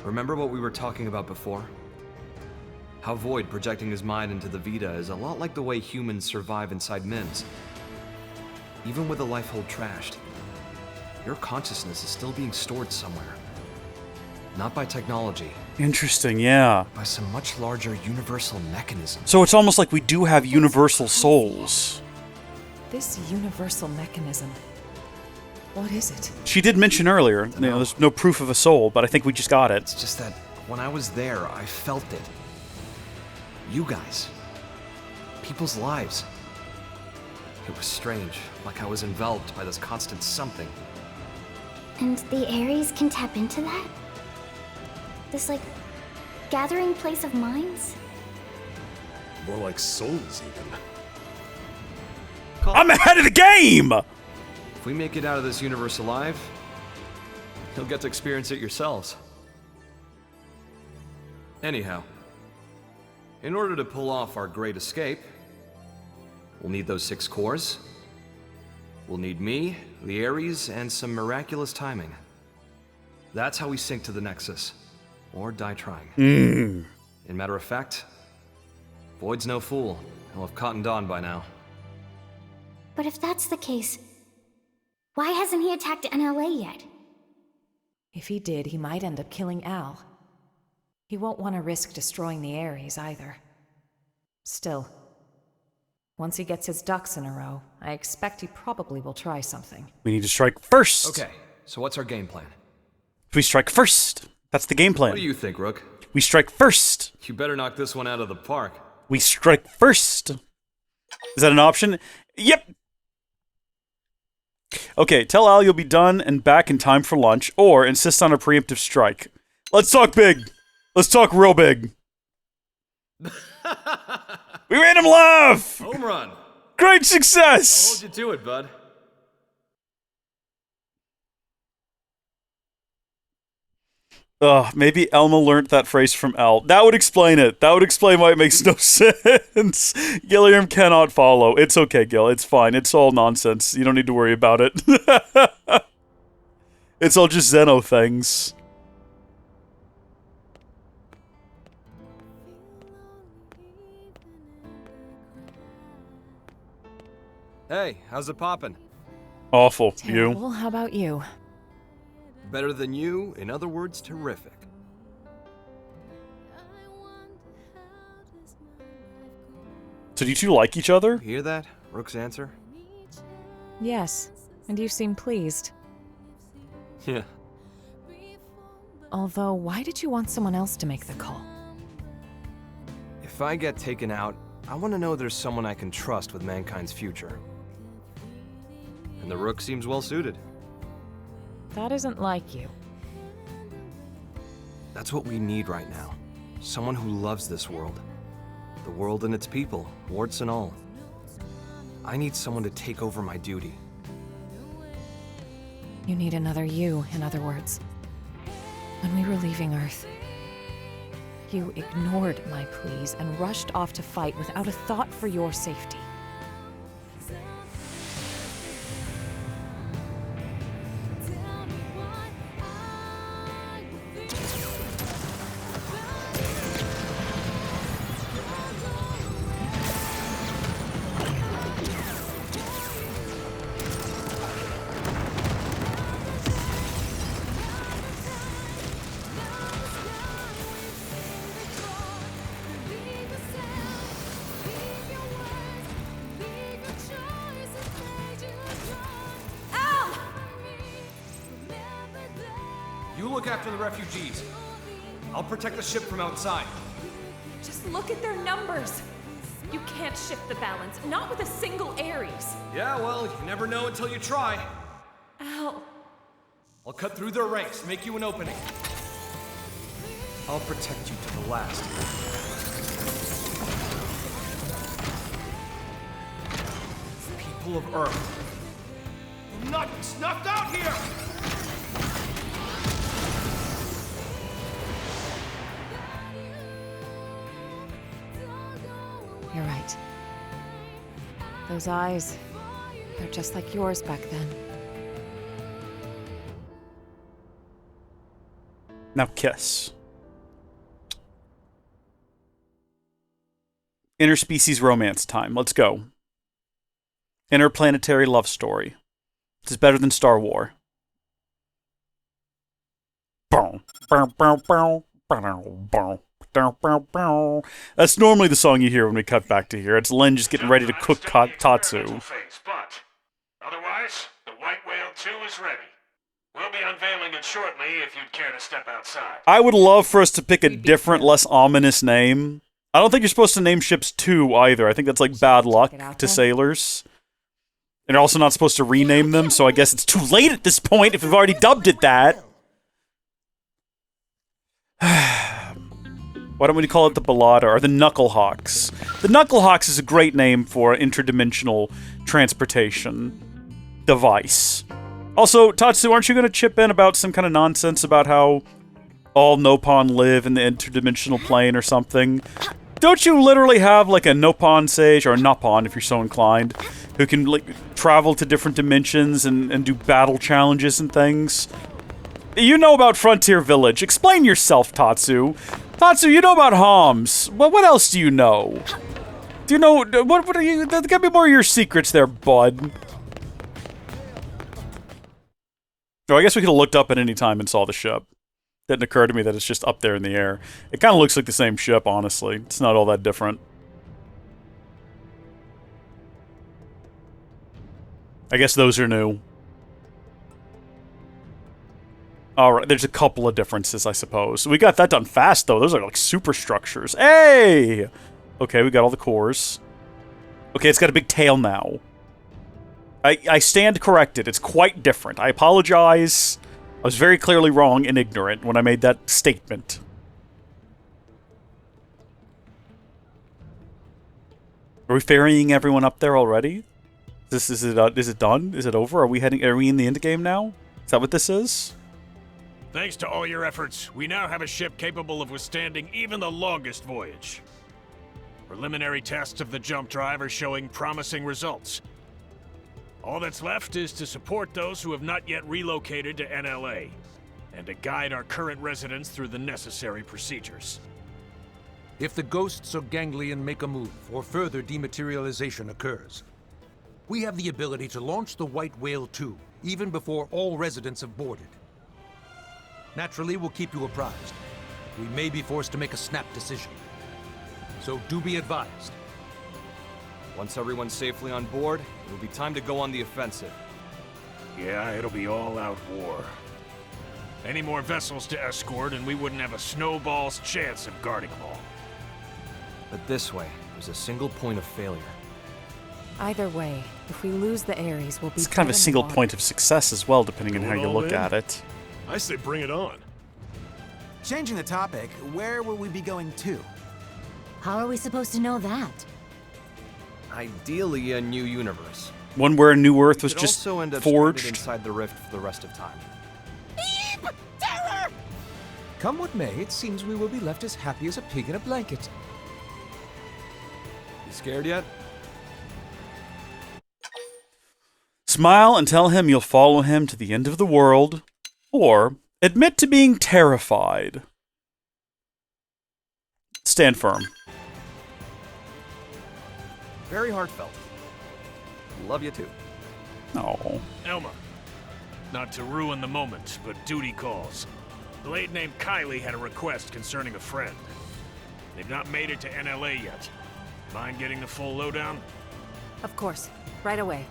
Remember what we were talking about before? How Void projecting his mind into the Vita is a lot like the way humans survive inside MIMS. Even with the Lifehold trashed, your consciousness is still being stored somewhere. Not by technology. Interesting, yeah. By some much larger universal mechanism. So it's almost like we do have universal souls. This universal mechanism. What is it? She did mention earlier, there's no proof of a soul, but I think we just got it. It's just that when I was there, I felt it. You guys. People's lives. It was strange, like I was enveloped by this constant something. And the Ares can tap into that? This, gathering place of minds? More like souls, even. I'm ahead of the game! If we make it out of this universe alive, you'll get to experience it yourselves. Anyhow, in order to pull off our great escape, we'll need those 6 cores. We'll need me, the Ares, and some miraculous timing. That's how we sync to the Nexus. Or die trying. In matter of fact, Void's no fool. He'll have cottoned on by now. But if that's the case, why hasn't he attacked NLA yet? If he did, he might end up killing Al. He won't want to risk destroying the Ares either. Still, once he gets his ducks in a row, I expect he probably will try something. We need to strike first! Okay, so what's our game plan? We strike first! That's the game plan. What do you think, Rook? We strike first! You better knock this one out of the park. We strike first! Is that an option? Yep! Okay, tell Al you'll be done and back in time for lunch, or insist on a preemptive strike. Let's talk big! Let's talk real big! We made him laugh! Home run! Great success! Hold you to it, bud. Maybe Elma learnt that phrase from El. That would explain it. That would explain why it makes no sense. Gilliam cannot follow. It's okay, Gil. It's fine. It's all nonsense. You don't need to worry about it. It's all just Xeno things. Hey, how's it poppin'? Awful. Terrible. You? How about you? Better than you, in other words, terrific. So do you two like each other? Hear that? Rook's answer? Yes, and you seem pleased. Yeah. Although, why did you want someone else to make the call? If I get taken out, I want to know there's someone I can trust with mankind's future. And the Rook seems well suited. That isn't like you. That's what we need right now. Someone who loves this world. The world and its people, warts and all. I need someone to take over my duty. You need another you, in other words. When we were leaving Earth, you ignored my pleas and rushed off to fight without a thought for your safety. You look after the refugees. I'll protect the ship from outside. Just look at their numbers. You can't shift the balance, not with a single Ares. Yeah, well, you never know until you try. Al. I'll cut through their ranks, make you an opening. I'll protect you to the last. People of Earth. Will not be snuffed out here! You're right. Those eyes, they're just like yours back then. Now kiss. Interspecies romance time. Let's go. Interplanetary love story. This is better than Star Wars. That's normally the song you hear when we cut back to here. It's Len just getting ready to cook Tatsu. But otherwise, the White Whale 2 is ready. We'll be unveiling it shortly if you'd care to step outside. I would love for us to pick a different, less ominous name. I don't think you're supposed to name ships 2 either. I think that's like bad luck to sailors. And you're also not supposed to rename them, so I guess it's too late at this point if we've already dubbed it that. Why don't we call it the Ballada or the Knucklehawks? The Knucklehawks is a great name for an interdimensional transportation device. Also, Tatsu, aren't you going to chip in about some kind of nonsense about how all Nopon live in the interdimensional plane or something? Don't you literally have like a Nopon sage, or a Nopon if you're so inclined, who can like travel to different dimensions and do battle challenges and things? You know about Frontier Village. Explain yourself, Tatsu. Tatsu, you know about Homs. Well, what else do you know? Do you know... What are you... Give me more of your secrets there, bud. So I guess we could have looked up at any time and saw the ship. Didn't occur to me that it's just up there in the air. It kind of looks like the same ship, honestly. It's not all that different. I guess those are new. Alright, there's a couple of differences, I suppose. We got that done fast, though. Those are like superstructures. Hey! Okay, we got all the cores. Okay, it's got a big tail now. I stand corrected. It's quite different. I apologize. I was very clearly wrong and ignorant when I made that statement. Are we ferrying everyone up there already? Is it done? Is it over? Are we in the end game now? Is that what this is? Thanks to all your efforts, we now have a ship capable of withstanding even the longest voyage. Preliminary tests of the jump drive are showing promising results. All that's left is to support those who have not yet relocated to NLA, and to guide our current residents through the necessary procedures. If the ghosts or ganglion make a move, or further dematerialization occurs, we have the ability to launch the White Whale 2, even before all residents have boarded. Naturally, we'll keep you apprised. We may be forced to make a snap decision. So do be advised. Once everyone's safely on board, it'll be time to go on the offensive. Yeah, it'll be all-out war. Any more vessels to escort, and we wouldn't have a snowball's chance of guarding them all. But this way, there's a single point of failure. Either way, if we lose the Ares, we'll be. It's kind of a single point of success as well, depending on how you look at it. I say bring it on. Changing the topic, where will we be going to? How are we supposed to know that? Ideally, a new universe. One where a new Earth was Could just also end up forged. stranded inside the rift for the rest of time. Terror! Come what may, it seems we will be left as happy as a pig in a blanket. You scared yet? Smile and tell him you'll follow him to the end of the world, or admit to being terrified. Stand firm. Very heartfelt. Love you too. Oh. Elma, not to ruin the moment, but duty calls. The lady named Kylie had a request concerning a friend. They've not made it to NLA yet. Mind getting the full lowdown? Of course. Right away.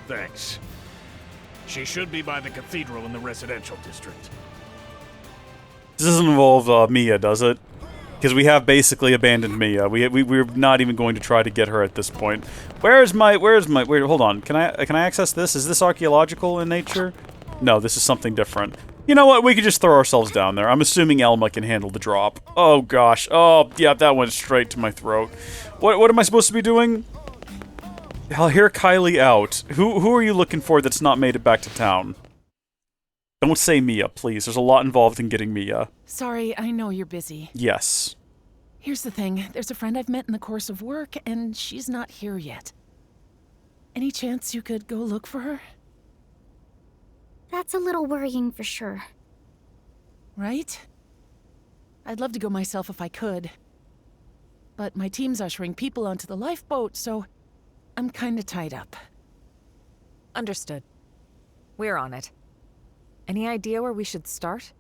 Thanks. She should be by the cathedral in the residential district. This doesn't involve Mia, does it? Because we have basically abandoned Mia. We're not even going to try to get her at this point. Wait, hold on. Can I access this? Is this archaeological in nature? No, this is something different. You know what? We could just throw ourselves down there. I'm assuming Elma can handle the drop. Oh gosh. Oh, yeah, that went straight to my throat. What am I supposed to be doing? I'll hear Kylie out. Who are you looking for that's not made it back to town? Don't say Mia, please. There's a lot involved in getting Mia. Sorry, I know you're busy. Yes. Here's the thing. There's a friend I've met in the course of work, and she's not here yet. Any chance you could go look for her? That's a little worrying for sure. Right? I'd love to go myself if I could. But my team's ushering people onto the lifeboat, so I'm kinda tied up. Understood. We're on it. Any idea where we should start?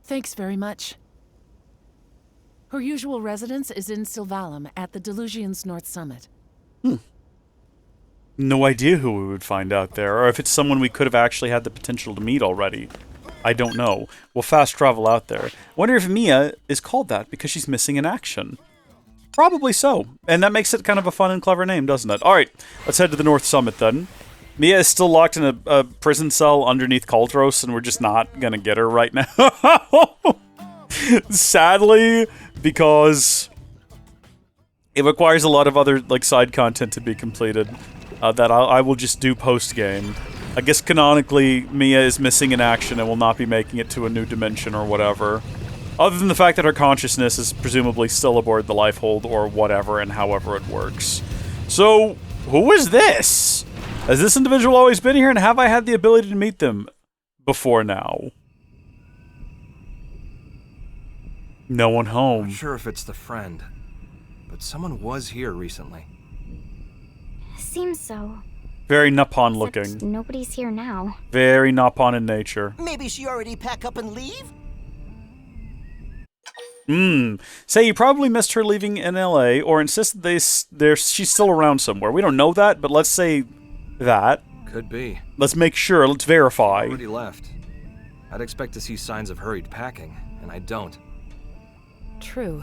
Thanks very much. Her usual residence is in Sylvalum at the Delusion's North Summit. No idea who we would find out there, or if it's someone we could have actually had the potential to meet already. I don't know. We'll fast travel out there. Wonder if Mia is called that because she's missing in action. Probably so. And that makes it kind of a fun and clever name, doesn't it? Alright, let's head to the North Summit then. Mia is still locked in a prison cell underneath Kaldros, and we're just not gonna get her right now. Sadly, because it requires a lot of other side content to be completed that I will just do post-game. I guess canonically, Mia is missing in action and will not be making it to a new dimension or whatever. Other than the fact that her consciousness is presumably still aboard the Lifehold or whatever and however it works. So, who is this? Has this individual always been here, and have I had the ability to meet them before now? No one home. Not sure if it's the friend, but someone was here recently. Seems so. Very Nopon looking. Nobody's here now. Very Nopon in nature. Maybe she already pack up and leave? Say you probably missed her leaving NLA, or insist that she's still around somewhere. We don't know that, but let's say that. Could be. Let's make sure. Let's verify. Already left. I'd expect to see signs of hurried packing, and I don't. True.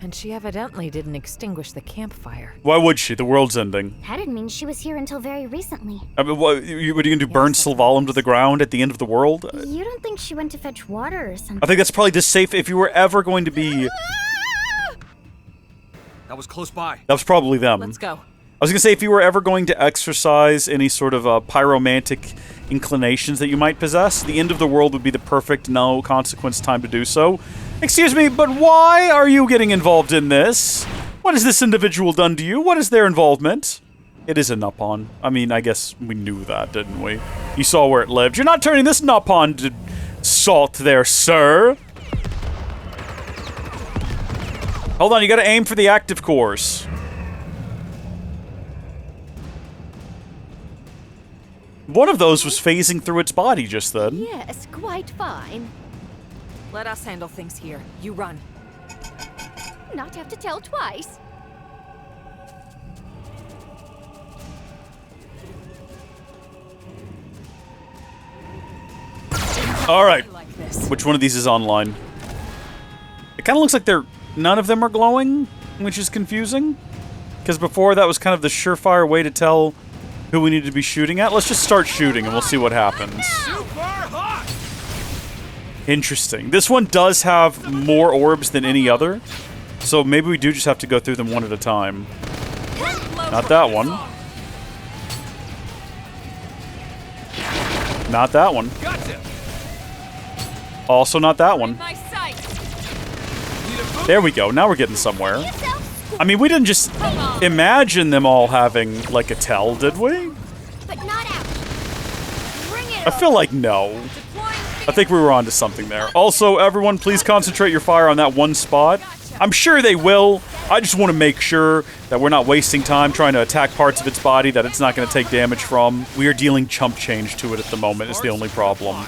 And she evidently didn't extinguish the campfire. Why would she? The world's ending. That'd mean she was here until very recently. I mean, what are you gonna do? Burn Sylvalum to the ground at the end of the world? You don't think she went to fetch water or something? I think that's probably just safe if you were ever going to be... That was close by. That was probably them. Let's go. I was going to say, if you were ever going to exercise any sort of pyromantic inclinations that you might possess, the end of the world would be the perfect no-consequence time to do so. Excuse me, but why are you getting involved in this? What has this individual done to you? What is their involvement? It is a Nopon. I mean, I guess we knew that, didn't we? You saw where it lived. You're not turning this Nopon to salt there, sir. Hold on, you gotta aim for the active cores. One of those was phasing through its body just then. Yes, quite fine. Let us handle things here. You run. Not have to tell twice. All right. Which one of these is online? It kind of looks like none of them are glowing, which is confusing. Because before that was kind of the surefire way to tell who we need to be shooting at. Let's just start shooting and we'll see what happens. Interesting. This one does have more orbs than any other. So maybe we do just have to go through them one at a time. Not that one. Not that one. Also not that one. There we go. Now we're getting somewhere. I mean, we didn't just imagine them all having, like, a tell, did we? I feel like no. I think we were onto something there. Also, everyone, please concentrate your fire on that one spot. I'm sure they will. I just want to make sure that we're not wasting time trying to attack parts of its body that it's not going to take damage from. We are dealing chump change to it at the moment is the only problem.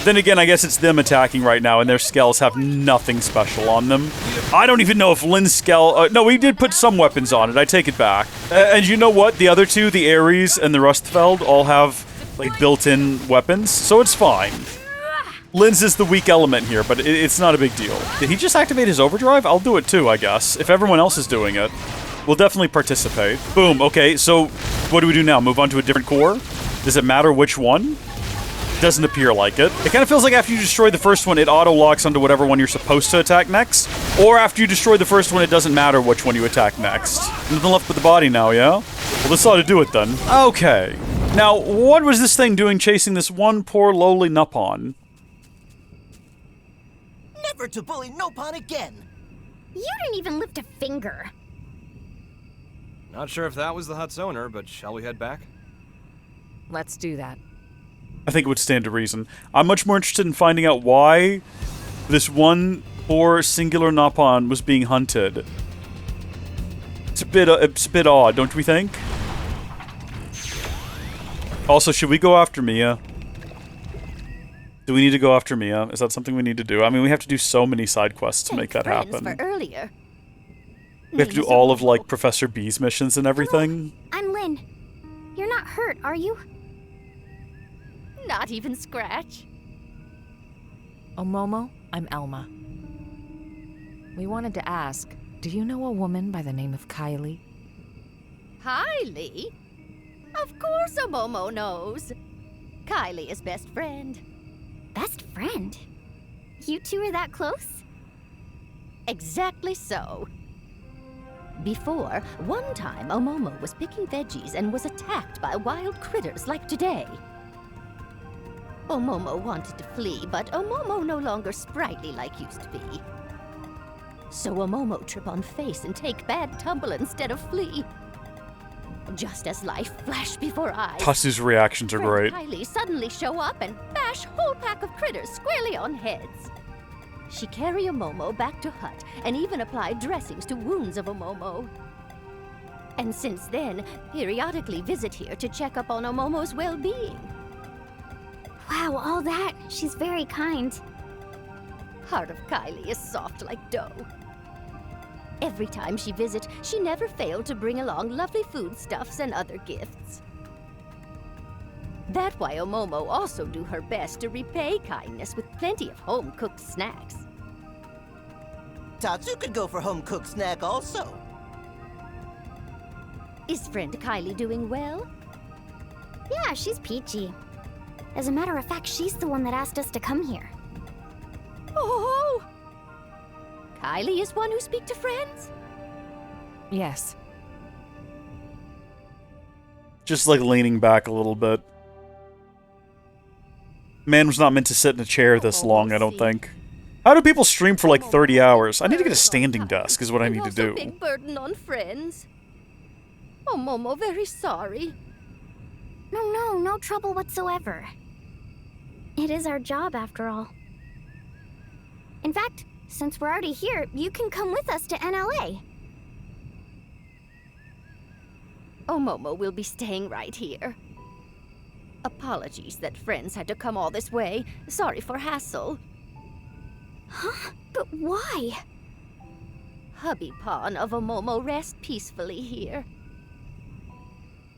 Then again, I guess it's them attacking right now, and their skells have nothing special on them. I don't even know if Lynn's skell... no, we did put some weapons on it. I take it back. And you know what? The other two, the Ares and the Rustfeld, all have, like, built-in weapons, so it's fine. Lynn's is the weak element here, but it's not a big deal. Did he just activate his overdrive? I'll do it too, I guess. If everyone else is doing it, we'll definitely participate. Boom, okay, so what do we do now? Move on to a different core? Does it matter which one? Doesn't appear like it. It kind of feels like after you destroy the first one, it auto-locks onto whatever one you're supposed to attack next. Or after you destroy the first one, it doesn't matter which one you attack next. Nothing left but the body now, yeah? Well, this ought to do it then. Okay. Now, what was this thing doing chasing this one poor lowly Nopon? Never to bully Nopon again! You didn't even lift a finger. Not sure if that was the hut's owner, but shall we head back? Let's do that. I think it would stand to reason. I'm much more interested in finding out why this one poor singular Nopon was being hunted. It's a bit odd, don't we think? Also, should we go after Mia? Do we need to go after Mia? Is that something we need to do? I mean, we have to do so many side quests to make that happen. For earlier. We have to do all of, like, Professor B's missions and everything. I'm Lynn. You're not hurt, are you? Not even scratch. Omomo, I'm Elma. We wanted to ask, do you know a woman by the name of Kylie? Kylie? Of course Omomo knows. Kylie is best friend. Best friend? You two are that close? Exactly so. Before, one time Omomo was picking veggies and was attacked by wild critters like today. Omomo wanted to flee, but Omomo no longer sprightly like used to be. So Omomo trip on face and take bad tumble instead of flee. Just as life flashed before eyes, Tatsu's reactions are great. Kylie suddenly show up and bash whole pack of critters squarely on heads. She carry Omomo back to hut and even apply dressings to wounds of Omomo. And since then, periodically visit here to check up on Omomo's well-being. Wow, all that. She's very kind. Heart of Kylie is soft like dough. Every time she visits, she never failed to bring along lovely foodstuffs and other gifts. That's why Omomo also do her best to repay kindness with plenty of home-cooked snacks. Tatsu could go for home-cooked snack also. Is friend Kylie doing well? Yeah, she's peachy. As a matter of fact, she's the one that asked us to come here. Oh! Kylie is one who speak to friends? Yes. Just like leaning back a little bit. Man was not meant to sit in a chair this long, I don't think. How do people stream for like 30 hours? I need to get a standing desk is what I need to do. Big burden on friends. Oh, Momo, very sorry. No trouble whatsoever. It is our job, after all. In fact, since we're already here, you can come with us to NLA. Omomo will be staying right here. Apologies that friends had to come all this way. Sorry for hassle. Huh? But why? Hubby Pawn of Omomo rest peacefully here.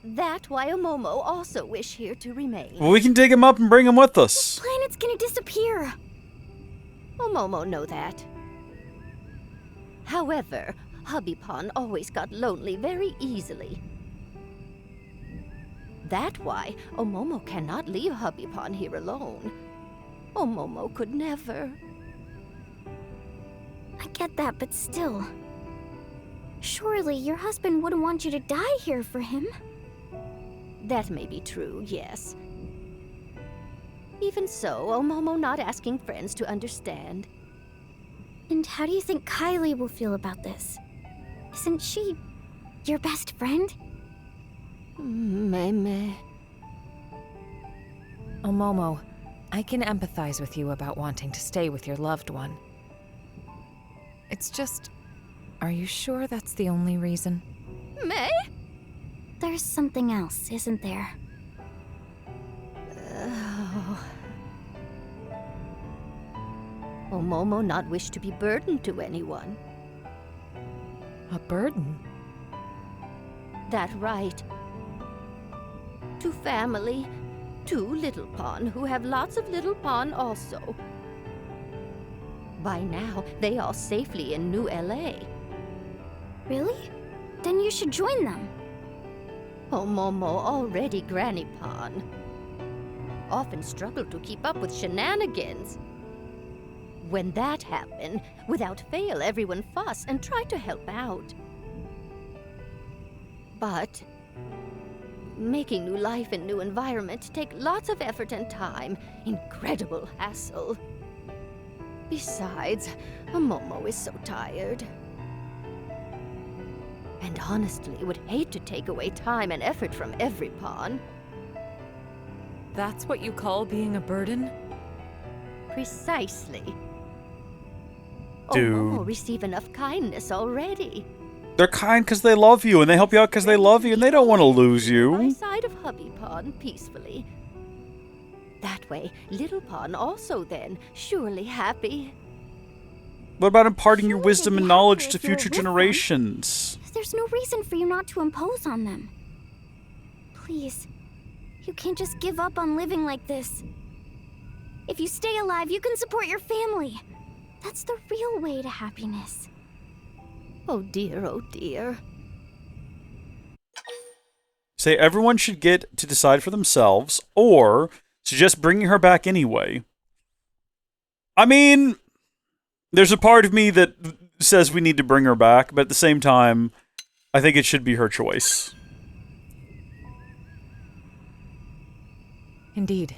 That why Omomo also wish here to remain. Well, we can dig him up and bring him with us. The planet's gonna disappear. Omomo know that. However, Hubby Pawn always got lonely very easily. That why Omomo cannot leave Hubby Pawn here alone. Omomo could never. I get that, but still. Surely your husband wouldn't want you to die here for him. That may be true, yes. Even so, Omomo not asking friends to understand. And how do you think Kylie will feel about this? Isn't she your best friend? Meme. Omomo, I can empathize with you about wanting to stay with your loved one. It's just, are you sure that's the only reason? May? There's something else, isn't there? Omomo not wish to be burdened to anyone. A burden? That right. To family, to Little Pawn, who have lots of Little Pawn also. By now, they all safely in New LA. Really? Then you should join them. Omomo already Granny Pawn. Often struggle to keep up with shenanigans. When that happened, without fail everyone fuss and try to help out. But making new life in new environment take lots of effort and time, incredible hassle. Besides, Omomo is so tired. And honestly would hate to take away time and effort from every pawn. That's what you call being a burden? Precisely. Dude. Omomo receive enough kindness already. They're kind because they love you, and they help you out because they love you, and they don't want to lose By you. side of Hubby Pawn peacefully. That way, Little Pawn also then surely happy. What about imparting your wisdom and knowledge to future generations? There's no reason for you not to impose on them. Please, you can't just give up on living like this. If you stay alive, you can support your family. That's the real way to happiness. Oh dear, oh dear. Say everyone should get to decide for themselves, or suggest bringing her back anyway. I mean, there's a part of me that says we need to bring her back, but at the same time, I think it should be her choice. Indeed.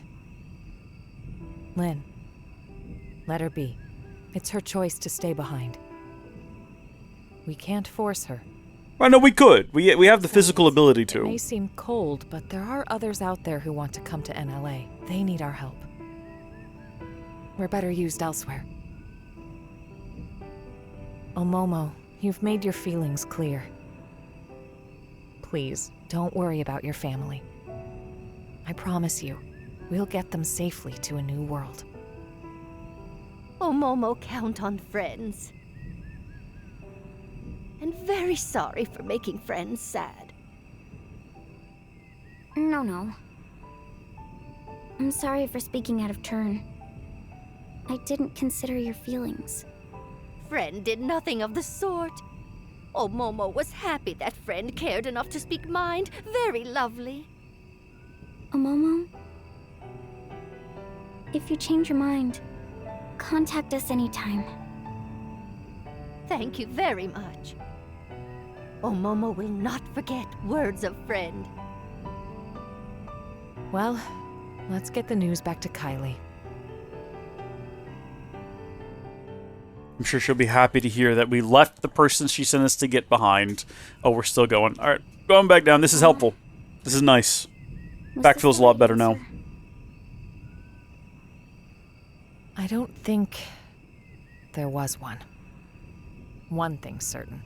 Lynn, let her be. It's her choice to stay behind. We can't force her. I know we could. We have the physical ability It may to. seem cold, but there are others out there who want to come to NLA. They need our help. We're better used elsewhere. Omomo, you've made your feelings clear. Please, don't worry about your family. I promise you, we'll get them safely to a new world. Omomo count on friends. And very sorry for making friends sad. No. I'm sorry for speaking out of turn. I didn't consider your feelings. Friend did nothing of the sort. Omomo was happy that friend cared enough to speak mind. Very lovely. Omomo, if you change your mind, contact us anytime. Thank you very much. Omomo will not forget words of friend. Well, let's get the news back to Kylie. I'm sure she'll be happy to hear that we left the person she sent us to get behind. Oh, we're still going. All right, going back down. This is helpful. This is nice. Back feels a lot better now. I don't think there was one. One thing's certain.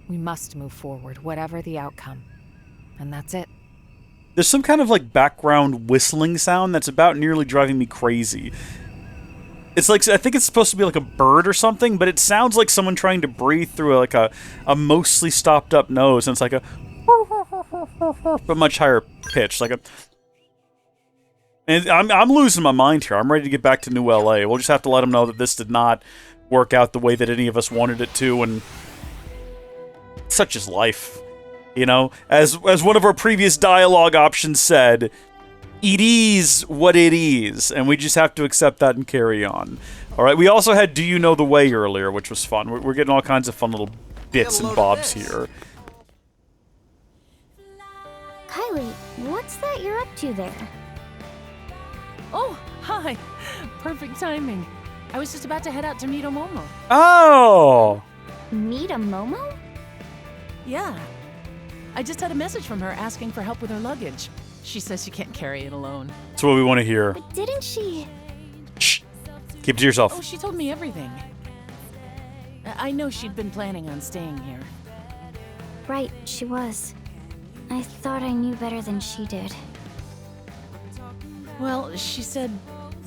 We must move forward, whatever the outcome. And that's it. There's some kind of like background whistling sound that's about nearly driving me crazy. It's like, I think it's supposed to be like a bird or something, but it sounds like someone trying to breathe through like a mostly stopped up nose, and it's like a but much higher pitch, like a. And I'm losing my mind here. I'm ready to get back to New LA. We'll just have to let them know that this did not work out the way that any of us wanted it to, and such is life, you know. As one of our previous dialogue options said, it is what it is, and we just have to accept that and carry on. All right. We also had "Do You Know the Way" earlier, which was fun. We're getting all kinds of fun little bits and bobs here. Kylie, what's that you're up to there? Oh, hi. Perfect timing. I was just about to head out to meet Omomo. Oh! Meet Omomo? Yeah. I just had a message from her asking for help with her luggage. She says she can't carry it alone. That's what we want to hear. But didn't she... Shh. Keep it to yourself. Oh, she told me everything. I know she'd been planning on staying here. Right, she was. I thought I knew better than she did. Well, she said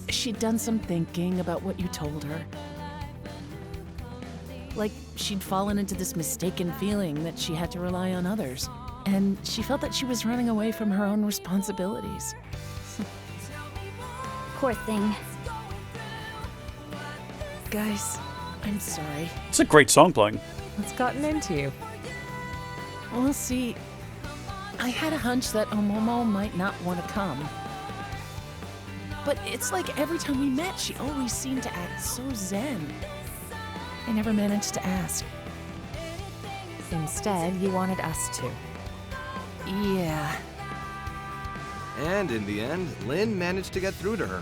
she'd done some thinking about what you told her. Like, she'd fallen into this mistaken feeling that she had to rely on others. And she felt that she was running away from her own responsibilities. Poor thing. Guys, I'm sorry. It's a great song playing. What's gotten into you? We'll see. I had a hunch that Omomo might not want to come. But it's like every time we met, she always seemed to act so zen. I never managed to ask. Instead, you wanted us to. Yeah. And in the end, Lynn managed to get through to her.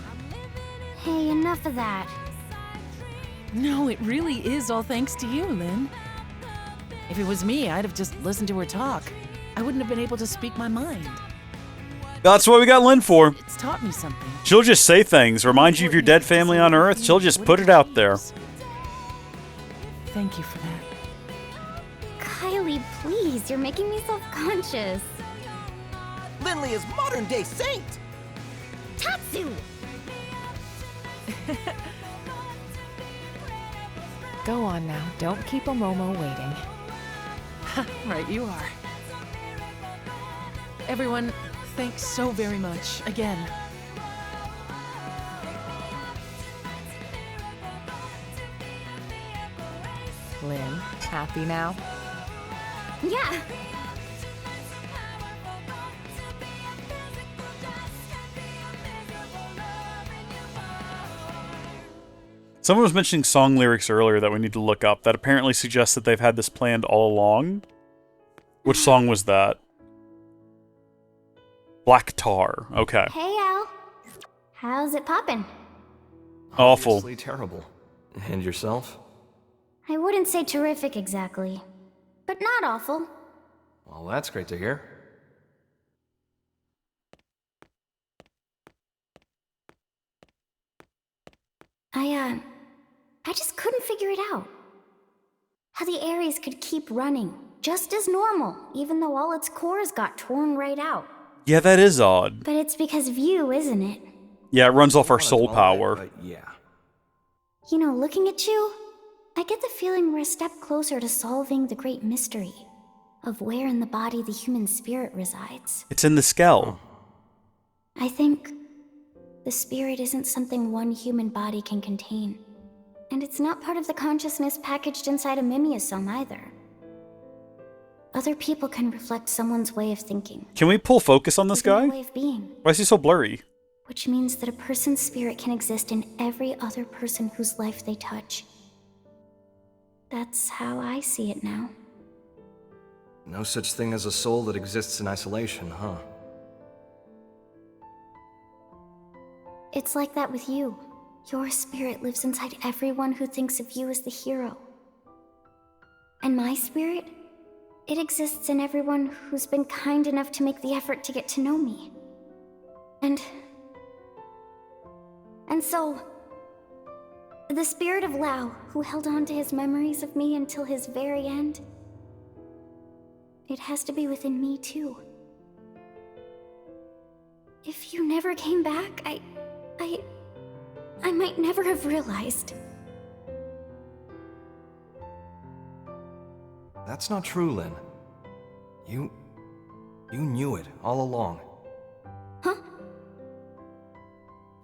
Hey, enough of that. No, it really is all thanks to you, Lynn. If it was me, I'd have just listened to her talk. I wouldn't have been able to speak my mind. That's what we got Lynn for. It's taught me something. She'll just say things, remind you of your dead family on Earth. She'll just put it out there. Thank you for that. Kylie, please, you're making me self-conscious. Lindley is modern-day saint! Tatsu! Go on now. Don't keep Omomo waiting. Right, you are. Everyone, thanks so very much, again. Lynn, happy now? Yeah. Someone was mentioning song lyrics earlier that we need to look up that apparently suggests that they've had this planned all along. Which song was that? Black Tar. Okay. Hey, Al. How's it poppin'? Awful. Obviously terrible. And yourself? I wouldn't say terrific exactly, but not awful. Well, that's great to hear. I just couldn't figure it out. How the Ares could keep running, just as normal, even though all its cores got torn right out. Yeah, that is odd. But it's because of you, isn't it? Yeah, it runs off our soul power. Yeah. You know, looking at you, I get the feeling we're a step closer to solving the great mystery of where in the body the human spirit resides. It's in the skull. I think the spirit isn't something one human body can contain. And it's not part of the consciousness packaged inside a mimeosome either. Other people can reflect someone's way of thinking. Can we pull focus on this guy? Way of being. Why is he so blurry? Which means that a person's spirit can exist in every other person whose life they touch. That's how I see it now. No such thing as a soul that exists in isolation, huh? It's like that with you. Your spirit lives inside everyone who thinks of you as the hero. And my spirit? It exists in everyone who's been kind enough to make the effort to get to know me. And so, the spirit of Lao, who held on to his memories of me until his very end, it has to be within me too. If you never came back, I might never have realized. That's not true, Lynn. You knew it all along. Huh?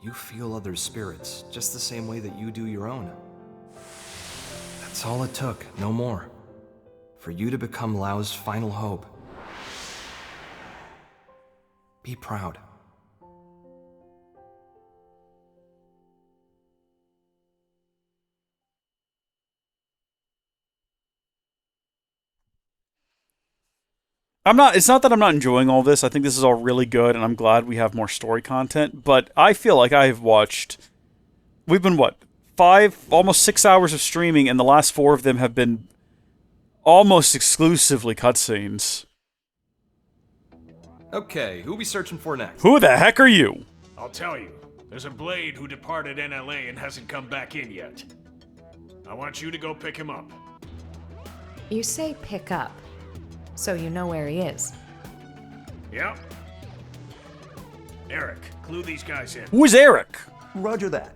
You feel other spirits, just the same way that you do your own. That's all it took, no more. For you to become Lao's final hope. Be proud. It's not that I'm not enjoying all this. I think this is all really good, and I'm glad we have more story content, but I feel like we've been, what, 5, almost 6 hours of streaming, and the last 4 of them have been almost exclusively cutscenes. Okay, who we searching for next? Who the heck are you? I'll tell you. There's a blade who departed NLA and hasn't come back in yet. I want you to go pick him up. You say pick up, so you know where he is. Yep. Eric, clue these guys in. Who is Eric? Roger that.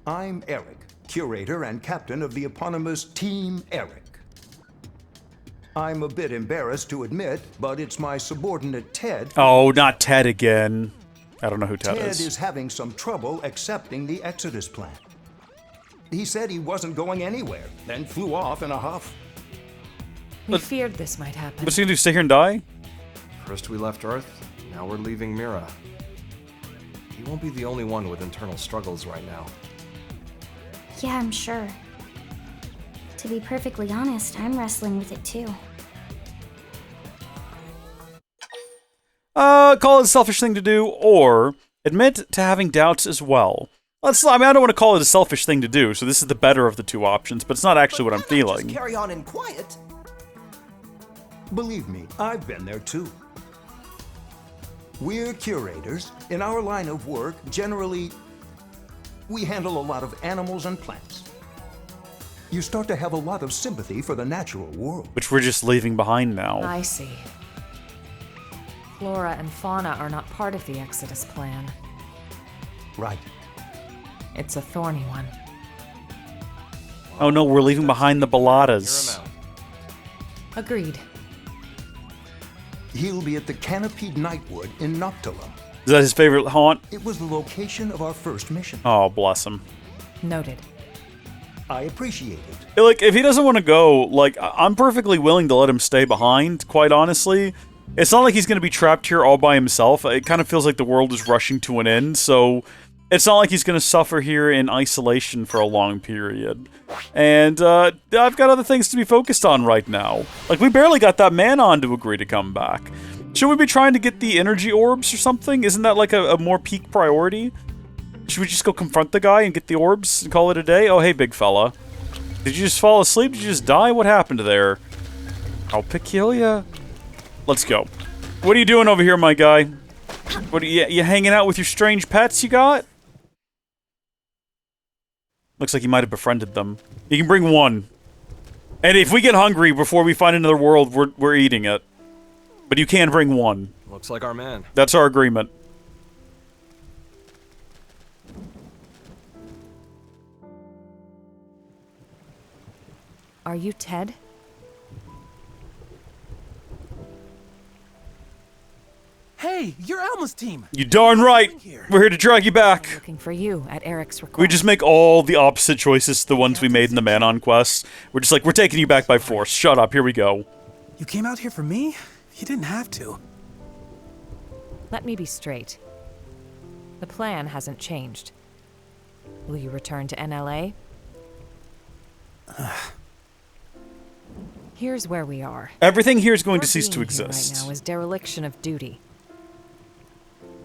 I'm Eric, curator and captain of the eponymous Team Eric. I'm a bit embarrassed to admit, but it's my subordinate Ted. Oh, not Ted again. I don't know who Ted is. Ted is having some trouble accepting the Exodus plan. He said he wasn't going anywhere, then flew off in a huff. We feared this might happen. What's he gonna do, stay here and die? First we left Earth, now we're leaving Mira. He won't be the only one with internal struggles right now. Yeah, I'm sure. To be perfectly honest, I'm wrestling with it too. Call it a selfish thing to do, or admit to having doubts as well. I don't want to call it a selfish thing to do, so this is the better of the two options, but it's not actually what I'm feeling. Just carry on in quiet. Believe me, I've been there too. We're curators. In our line of work, generally, we handle a lot of animals and plants. You start to have a lot of sympathy for the natural world. Which we're just leaving behind now. I see. Flora and fauna are not part of the Exodus plan. Right. It's a thorny one. Oh no, we're leaving behind the Balladas. Agreed. He'll be at the Canopied Nightwood in Noctilum. Is that his favorite haunt? It was the location of our first mission. Oh, bless him. Noted. I appreciate it. Like, if he doesn't want to go, like, I'm perfectly willing to let him stay behind, quite honestly. It's not like he's going to be trapped here all by himself. It kind of feels like the world is rushing to an end, so it's not like he's going to suffer here in isolation for a long period. And, I've got other things to be focused on right now. Like, we barely got that man on to agree to come back. Should we be trying to get the energy orbs or something? Isn't that, like, a more peak priority? Should we just go confront the guy and get the orbs and call it a day? Oh, hey, big fella. Did you just fall asleep? Did you just die? What happened there? How peculiar. Let's go. What are you doing over here, my guy? What are you hanging out with your strange pets you got? Looks like you might have befriended them. You can bring one. And if we get hungry before we find another world, we're eating it. But you can bring one. Looks like our man. That's our agreement. Are you Ted? Hey, you're Alma's team. You darn right. We're here to drag you back. Looking for you at Eric's request. We just make all the opposite choices to the ones we made in the Manon quest. We're just like, we're taking you back by force. Shut up, here we go. You came out here for me? You didn't have to. Let me be straight. The plan hasn't changed. Will you return to NLA? Here's where we are. Everything here is going to Our cease to being here exist. right now is dereliction of duty.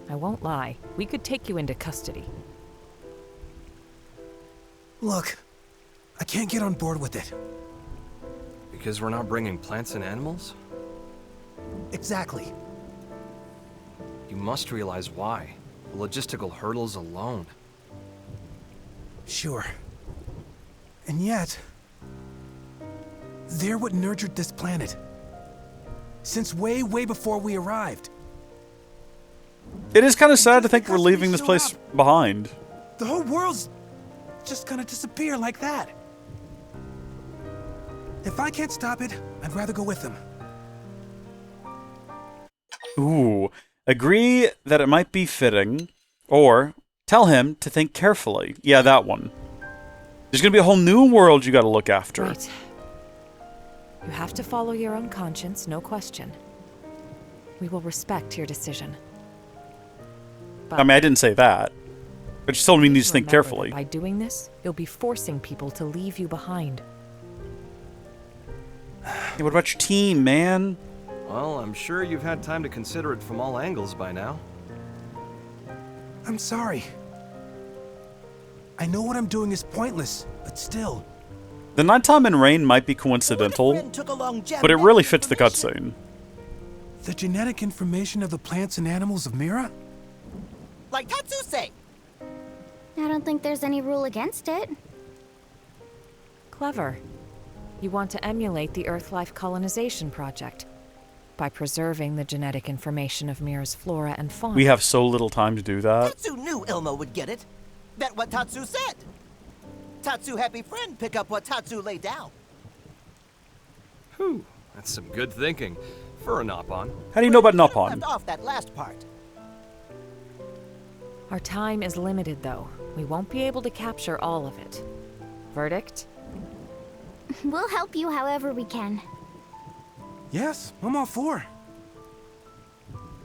I won't lie. We could take you into custody. Look, I can't get on board with it. Because we're not bringing plants and animals? Exactly. You must realize why. The logistical hurdles alone. Sure. And yet, they're what nurtured this planet. Since way, way before we arrived. It is kind of sad to think we're leaving this place behind. The whole world's just gonna disappear like that. If I can't stop it, I'd rather go with them. Ooh. Agree that it might be fitting, or tell him to think carefully. Yeah, that one. There's gonna be a whole new world you gotta look after. Right. You have to follow your own conscience, no question. We will respect your decision. But I mean, I didn't say that. But you told me you need to think remember carefully. that by doing this, you'll be forcing people to leave you behind. Hey, what about your team, man? Well, I'm sure you've had time to consider it from all angles by now. I'm sorry. I know what I'm doing is pointless, but still. The nighttime and rain might be coincidental, but it really fits the cutscene. The genetic information of the plants and animals of Mira? Like Tatsu say. I don't think there's any rule against it. Clever. You want to emulate the Earth-life colonization project by preserving the genetic information of Mira's flora and fauna. We have so little time to do that. Tatsu knew Ilmo would get it. That what Tatsu said. Tatsu happy friend pick up what Tatsu laid down. Whew, that's some good thinking for a Nopon. How do you know about Nopon? Left off that last part. Our time is limited, though. We won't be able to capture all of it. Verdict? We'll help you however we can. Yes, I'm all for.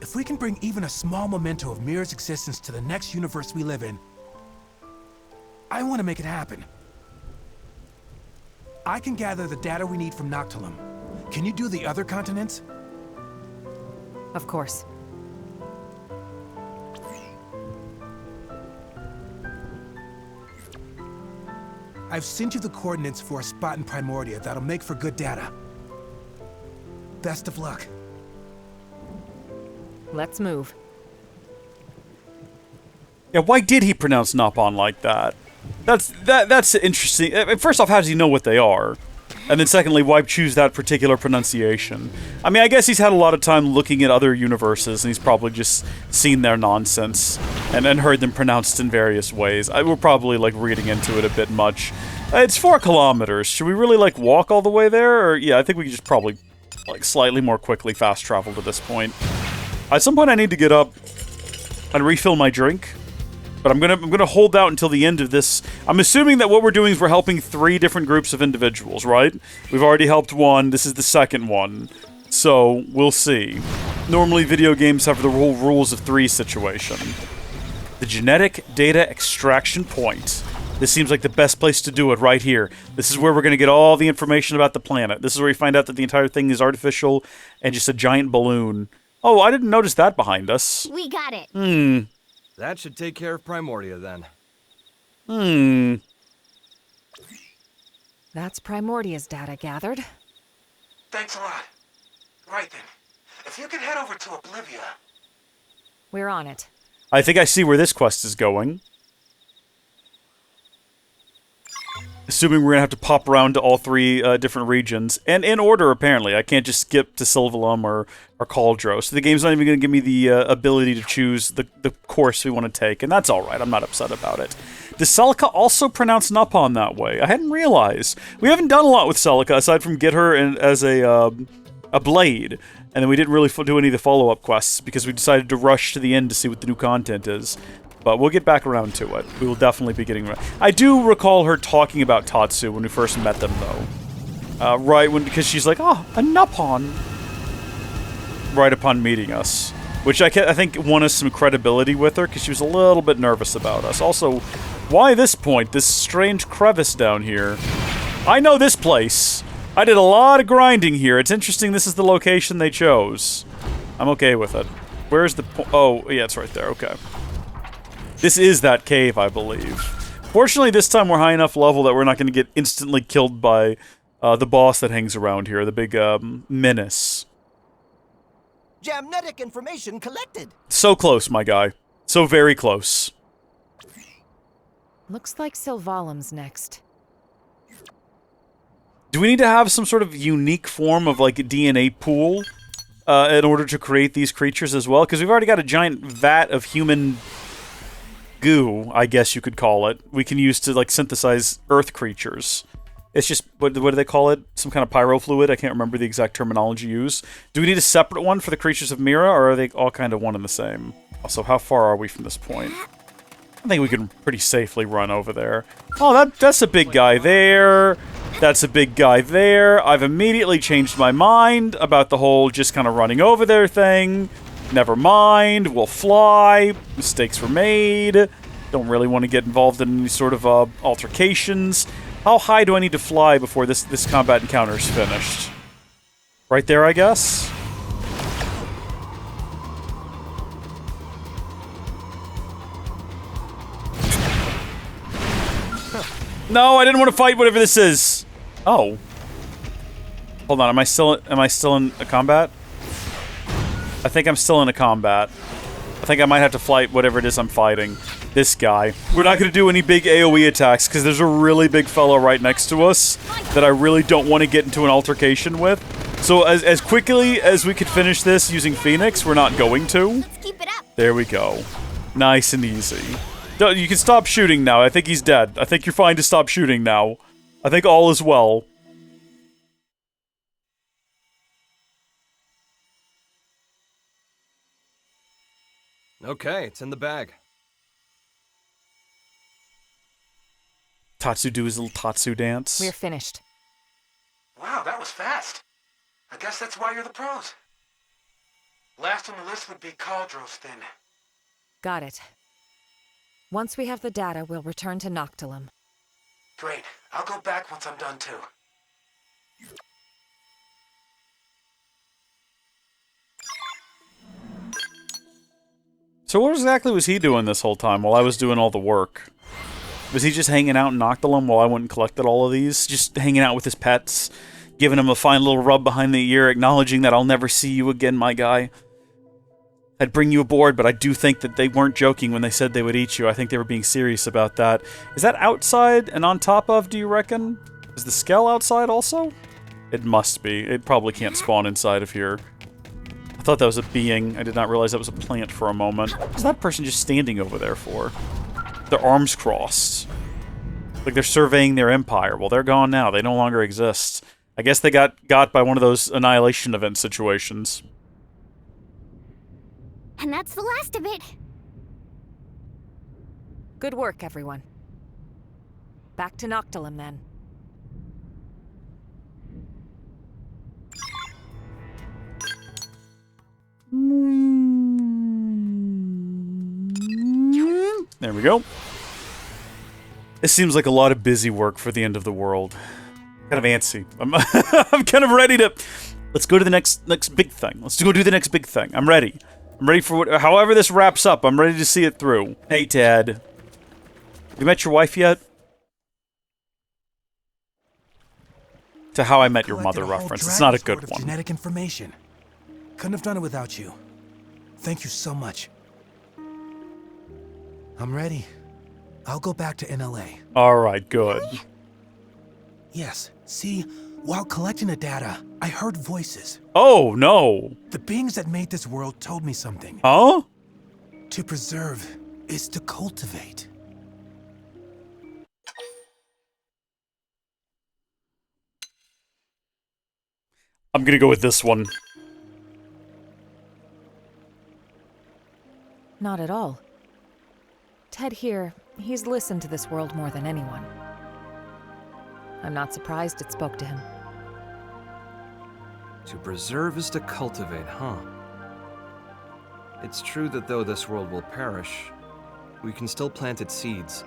If we can bring even a small memento of Mira's existence to the next universe we live in, I want to make it happen. I can gather the data we need from Noctilum. Can you do the other continents? Of course. I've sent you the coordinates for a spot in Primordia that'll make for good data. Best of luck. Let's move. Yeah, why did he pronounce Nopon like that? That's interesting. First off, how does he know what they are? And then secondly, why choose that particular pronunciation? I mean, I guess he's had a lot of time looking at other universes, and he's probably just seen their nonsense and heard them pronounced in various ways. We're probably, like, reading into it a bit much. It's 4 kilometers. Should we really, like, walk all the way there? Or, yeah, I think we could just probably, like, slightly more quickly fast travel to this point. At some point, I need to get up and refill my drink. But I'm gonna hold out until the end of this. I'm assuming that what we're doing is we're helping 3 different groups of individuals, right? We've already helped one. This is the second one. So, we'll see. Normally, video games have the whole rules of 3 situation. The genetic data extraction point. This seems like the best place to do it right here. This is where we're gonna get all the information about the planet. This is where we find out that the entire thing is artificial and just a giant balloon. Oh, I didn't notice that behind us. We got it. That should take care of Primordia then. That's Primordia's data gathered. Thanks a lot. Right then. If you can head over to Oblivia. We're on it. I think I see where this quest is going. Assuming we're gonna have to pop around to all 3 different regions. And in order, apparently. I can't just skip to Sylvalum or Cauldro. So the game's not even gonna give me the ability to choose the course we want to take. And that's alright, I'm not upset about it. Does Celica also pronounce Nopon that way? I hadn't realized. We haven't done a lot with Celica, aside from get her as a blade. And then we didn't really do any of the follow-up quests, because we decided to rush to the end to see what the new content is. But we'll get back around to it. We will definitely be getting around. I do recall her talking about Tatsu when we first met them, though. Because she's like, oh, a Nopon. Right upon meeting us. Which I think won us some credibility with her, because she was a little bit nervous about us. Also, why this point? This strange crevice down here. I know this place. I did a lot of grinding here. It's interesting this is the location they chose. I'm okay with it. Where's the oh, yeah, it's right there. Okay. This is that cave, I believe. Fortunately, this time we're high enough level that we're not going to get instantly killed by the boss that hangs around here, the big menace. Jamnetic information collected. So close, my guy. So very close. Looks like Sylvalim's next. Do we need to have some sort of unique form of, like, a DNA pool in order to create these creatures as well? Because we've already got a giant vat of human goo, I guess you could call it, we can use to, like, synthesize earth creatures. It's just, what do they call it? Some kind of pyrofluid? I can't remember the exact terminology used. Do we need a separate one for the creatures of Mira, or are they all kind of one and the same? Also, how far are we from this point? I think we can pretty safely run over there. Oh, that's a big guy there. That's a big guy there. I've immediately changed my mind about the whole just kind of running over there thing. Never mind. We'll fly. Mistakes were made. Don't really want to get involved in any sort of altercations. How high do I need to fly before this combat encounter is finished? Right there, I guess? No, I didn't want to fight whatever this is. Oh. Hold on, am I still in a combat? I think I'm still in a combat. I think I might have to fight whatever it is I'm fighting. This guy. We're not going to do any big AoE attacks because there's a really big fellow right next to us that I really don't want to get into an altercation with. So as quickly as we could finish this using Phoenix, we're not going to. Let's keep it up. There we go. Nice and easy. You can stop shooting now. I think he's dead. I think you're fine to stop shooting now. I think all is well. Okay, it's in the bag. Tatsu do his little Tatsu dance. We're finished. Wow, that was fast. I guess that's why you're the pros. Last on the list would be Cauldros, then. Got it. Once we have the data, we'll return to Noctilum. Great. I'll go back once I'm done, too. So what exactly was he doing this whole time while I was doing all the work? Was he just hanging out in Noctilum while I went and collected all of these? Just hanging out with his pets? Giving him a fine little rub behind the ear, acknowledging that I'll never see you again, my guy? I'd bring you aboard, but I do think that they weren't joking when they said they would eat you. I think they were being serious about that. Is that outside and on top of, do you reckon? Is the Skell outside also? It must be. It probably can't spawn inside of here. I thought that was a being. I did not realize that was a plant for a moment. What's that person just standing over there for? Their arms crossed. Like they're surveying their empire. Well, they're gone now. They no longer exist. I guess they got by one of those annihilation event situations. And that's the last of it. Good work, everyone. Back to Noctilum, then. There we go. This seems like a lot of busy work for the end of the world. Kind of antsy. I'm kind of ready to... Let's go to the next big thing. Let's go do the next big thing. I'm ready. I'm ready for however this wraps up. I'm ready to see it through. Hey, Ted. You met your wife yet? To How I Met Your Mother reference. It's not a good one. Genetic information. Couldn't have done it without you. Thank you so much. I'm ready. I'll go back to NLA. Alright, good. Yes. See, while collecting the data, I heard voices. Oh, no. The beings that made this world told me something. Huh? To preserve is to cultivate. I'm gonna go with this one. Not at all. Ted here, he's listened to this world more than anyone. I'm not surprised it spoke to him. To preserve is to cultivate, huh? It's true that though this world will perish, we can still plant its seeds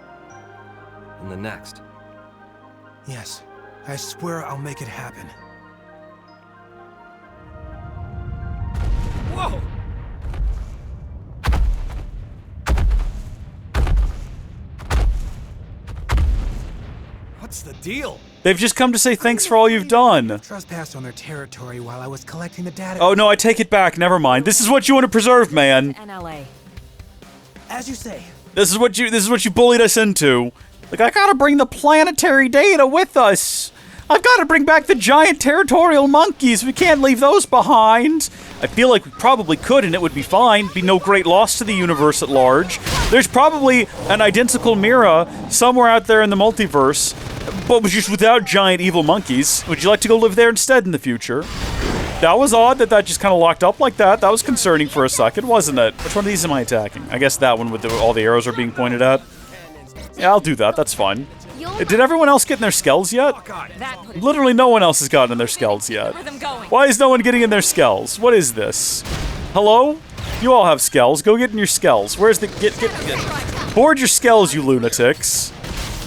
in the next. Yes, I swear I'll make it happen. Whoa! What's the deal? They've just come to say thanks for all you've done. Trespassed on their territory while I was collecting the data. Oh no, I take it back. Never mind. This is what you want to preserve, man. NLA. As you say. This is what you bullied us into. Like, I gotta bring the planetary data with us. I've got to bring back the giant territorial monkeys. We can't leave those behind. I feel like we probably could, and it would be fine. Be no great loss to the universe at large. There's probably an identical Mira somewhere out there in the multiverse, but just without giant evil monkeys. Would you like to go live there instead in the future? That was odd that just kind of locked up like that. That was concerning for a second, wasn't it? Which one of these am I attacking? I guess that one with all the arrows are being pointed at. Yeah, I'll do that. That's fine. Did everyone else get in their skells yet? Literally no one else has gotten in their skells yet. Why is no one getting in their skells? What is this? Hello? You all have skells. Go get in your skells. Where's the... Get. Board your skells, you lunatics.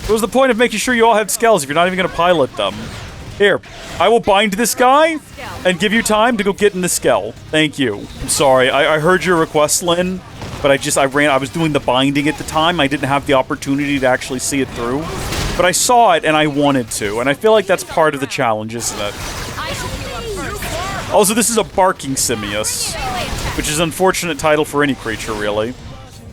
What was the point of making sure you all had skells if you're not even going to pilot them? Here, I will bind this guy and give you time to go get in the skell. Thank you. I'm sorry. I heard your request, Lynn, but I was doing the binding at the time. I didn't have the opportunity to actually see it through. But I saw it and I wanted to, and I feel like that's part of the challenge, isn't it? Also, this is a barking simius, which is an unfortunate title for any creature, really.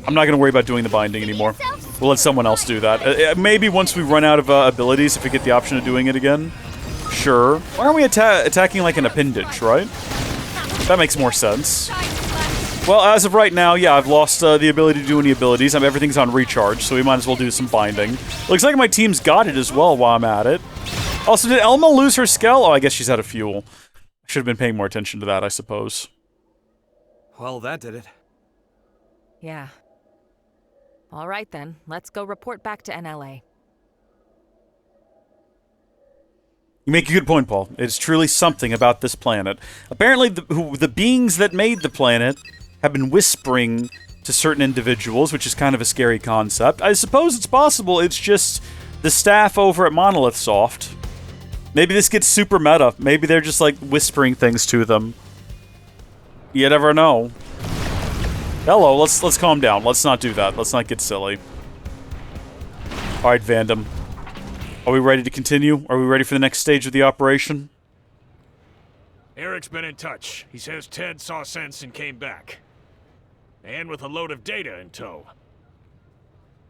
I'm not going to worry about doing the binding anymore. We'll let someone else do that. Maybe once we run out of abilities, if we get the option of doing it again. Sure. Why aren't we attacking like an appendage, right? That makes more sense. Well, as of right now, yeah, I've lost the ability to do any abilities. Everything's on recharge, so we might as well do some binding. Looks like my team's got it as well while I'm at it. Also, did Elma lose her skell? Oh, I guess she's out of fuel. I should have been paying more attention to that, I suppose. Well, that did it. Yeah. All right, then. Let's go report back to NLA. You make a good point, Paul. It's truly something about this planet. Apparently, the beings that made the planet have been whispering to certain individuals, which is kind of a scary concept. I suppose it's possible it's just the staff over at Monolith Soft. Maybe this gets super meta. Maybe they're just, like, whispering things to them. You never know. Hello, let's calm down. Let's not do that. Let's not get silly. Alright, Vandham. Are we ready to continue? Are we ready for the next stage of the operation? Eric's been in touch. He says Ted saw sense and came back. And with a load of data in tow.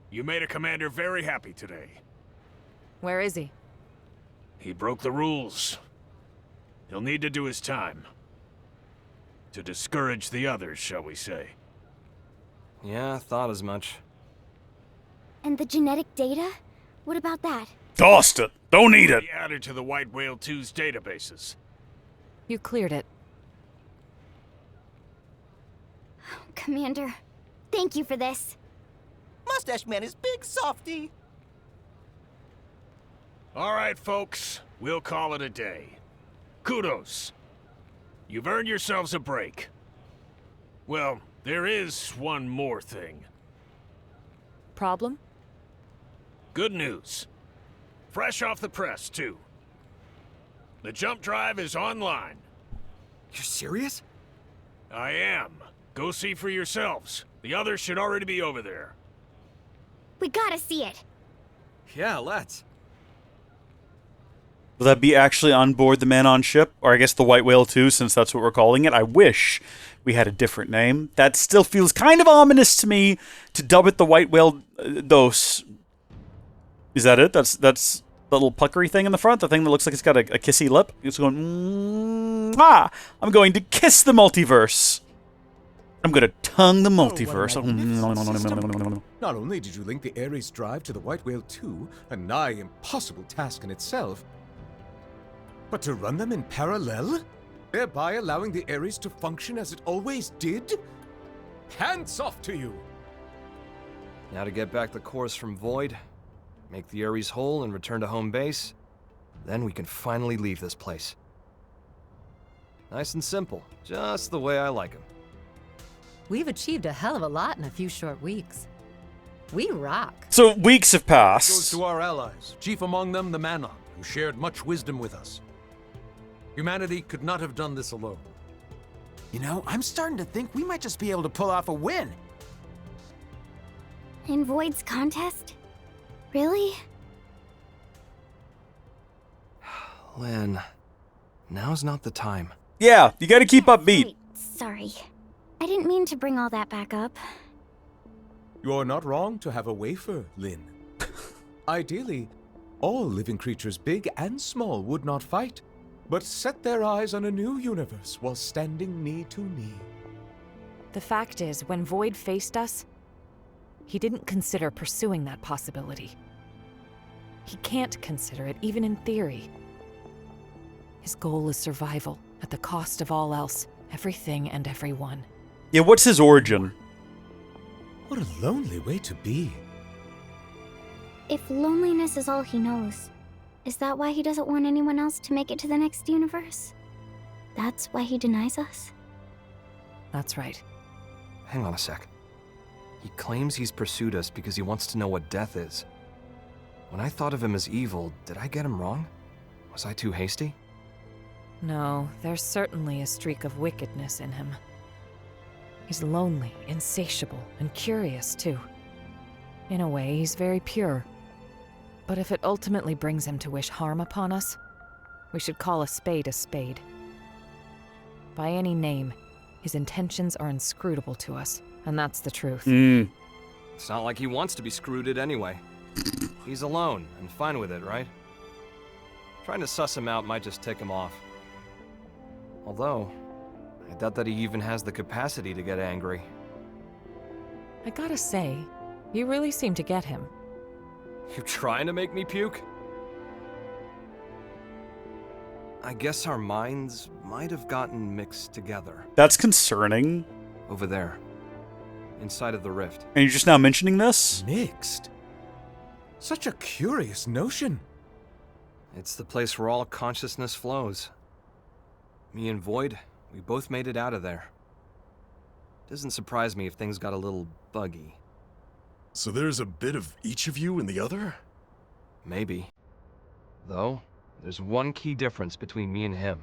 You made a commander very happy today. Where is he? He broke the rules. He'll need to do his time. To discourage the others, shall we say. Yeah, I thought as much. And the genetic data? What about that? Tossed it. Don't need it. He added to the White Whale 2's databases. You cleared it. Commander, thank you for this. Mustache Man is big softy. All right, folks. We'll call it a day. Kudos. You've earned yourselves a break. Well, there is one more thing. Problem? Good news. Fresh off the press, too. The jump drive is online. You're serious? I am. Go see for yourselves. The others should already be over there. We gotta see it. Yeah, let's. Will that be actually on board the man-on ship? Or I guess the White Whale 2, since that's what we're calling it. I wish we had a different name. That still feels kind of ominous to me to dub it the White Whale Dos. Is that it? That's the little puckery thing in the front? The thing that looks like it's got a kissy lip? It's going, I'm going to kiss the multiverse. I'm going to tongue the multiverse. Not only did you link the Ares drive to the White Whale 2, a nigh impossible task in itself, but to run them in parallel? Thereby allowing the Ares to function as it always did? Hands off to you! Now to get back the course from Void, make the Ares whole and return to home base, then we can finally leave this place. Nice and simple, just the way I like them. We've achieved a hell of a lot in a few short weeks. We rock. So weeks have passed. Goes to our allies, chief among them the Manon, who shared much wisdom with us. Humanity could not have done this alone. You know, I'm starting to think we might just be able to pull off a win. In Void's contest? Really? Lynn, now's not the time. Yeah, you gotta keep upbeat. Wait, sorry. I didn't mean to bring all that back up. You're not wrong to have a wafer, Lynn. Ideally, all living creatures, big and small, would not fight, but set their eyes on a new universe while standing knee to knee. The fact is, when Void faced us, he didn't consider pursuing that possibility. He can't consider it, even in theory. His goal is survival, at the cost of all else, everything and everyone. Yeah, what's his origin? What a lonely way to be. If loneliness is all he knows, is that why he doesn't want anyone else to make it to the next universe? That's why he denies us? That's right. Hang on a sec. He claims he's pursued us because he wants to know what death is. When I thought of him as evil, did I get him wrong? Was I too hasty? No, there's certainly a streak of wickedness in him. He's lonely, insatiable, and curious, too. In a way, he's very pure. But if it ultimately brings him to wish harm upon us, we should call a spade a spade. By any name, his intentions are inscrutable to us, and that's the truth. It's not like he wants to be screwed anyway. He's alone, and fine with it, right? Trying to suss him out might just tick him off. Although, I doubt that he even has the capacity to get angry. I gotta say, you really seem to get him. You trying to make me puke? I guess our minds might have gotten mixed together. That's concerning. Over there. Inside of the rift. And you're just now mentioning this? Mixed? Such a curious notion. It's the place where all consciousness flows. Me and Void, we both made it out of there. Doesn't surprise me if things got a little buggy. So there's a bit of each of you in the other? Maybe. Though, there's one key difference between me and him.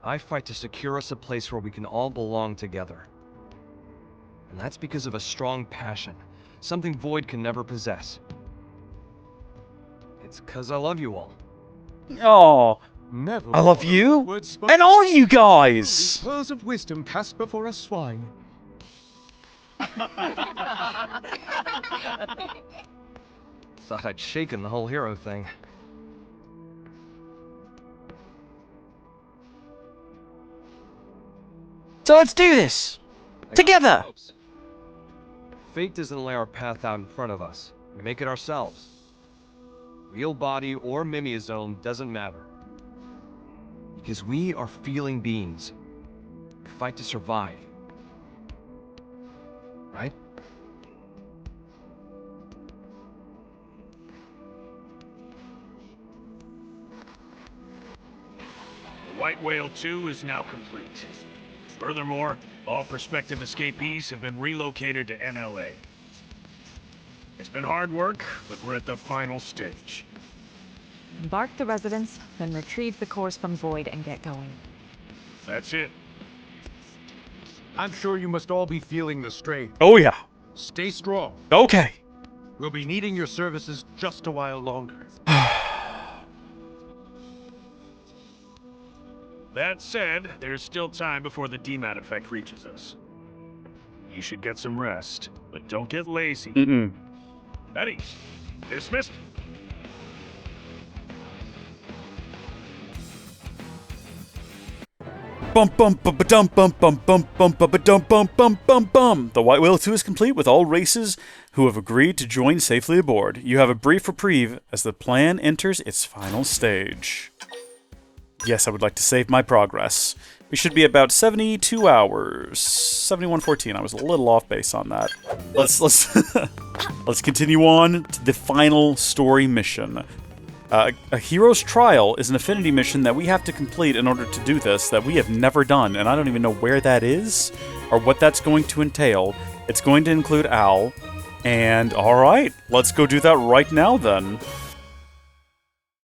I fight to secure us a place where we can all belong together. And that's because of a strong passion, something Void can never possess. It's 'cause I love you all. Oh, Never I love you, words spoken. and all you guys. Pearls of wisdom cast before a swine. Thought I'd shaken the whole hero thing. So let's do this together. Fate doesn't lay our path out in front of us. We make it ourselves. Real body or Mimiazone doesn't matter. Because we are feeling beings. We fight to survive. Right? The White Whale 2 is now complete. Furthermore, all prospective escapees have been relocated to NLA. It's been hard work, but we're at the final stage. Embark the residents, then retrieve the cores from Void and get going. That's it. I'm sure you must all be feeling the strain. Oh yeah. Stay strong. Okay. We'll be needing your services just a while longer. That said, there's still time before the DMAT effect reaches us. You should get some rest, but don't get lazy. Eddie, dismissed. Bum bum bum dum bum bum bum bum bum dum bum bum bum bum. The White Whale 2 is complete with all races who have agreed to join safely aboard. You have a brief reprieve as the plan enters its final stage. Yes, I would like to save my progress. We should be about 72 hours. 71:14. I was a little off base on that. Let's let's continue on to the final story mission. A Hero's Trial is an affinity mission that we have to complete in order to do this that we have never done, and I don't even know where that is or what that's going to entail. It's going to include Al, and alright, let's go do that right now then.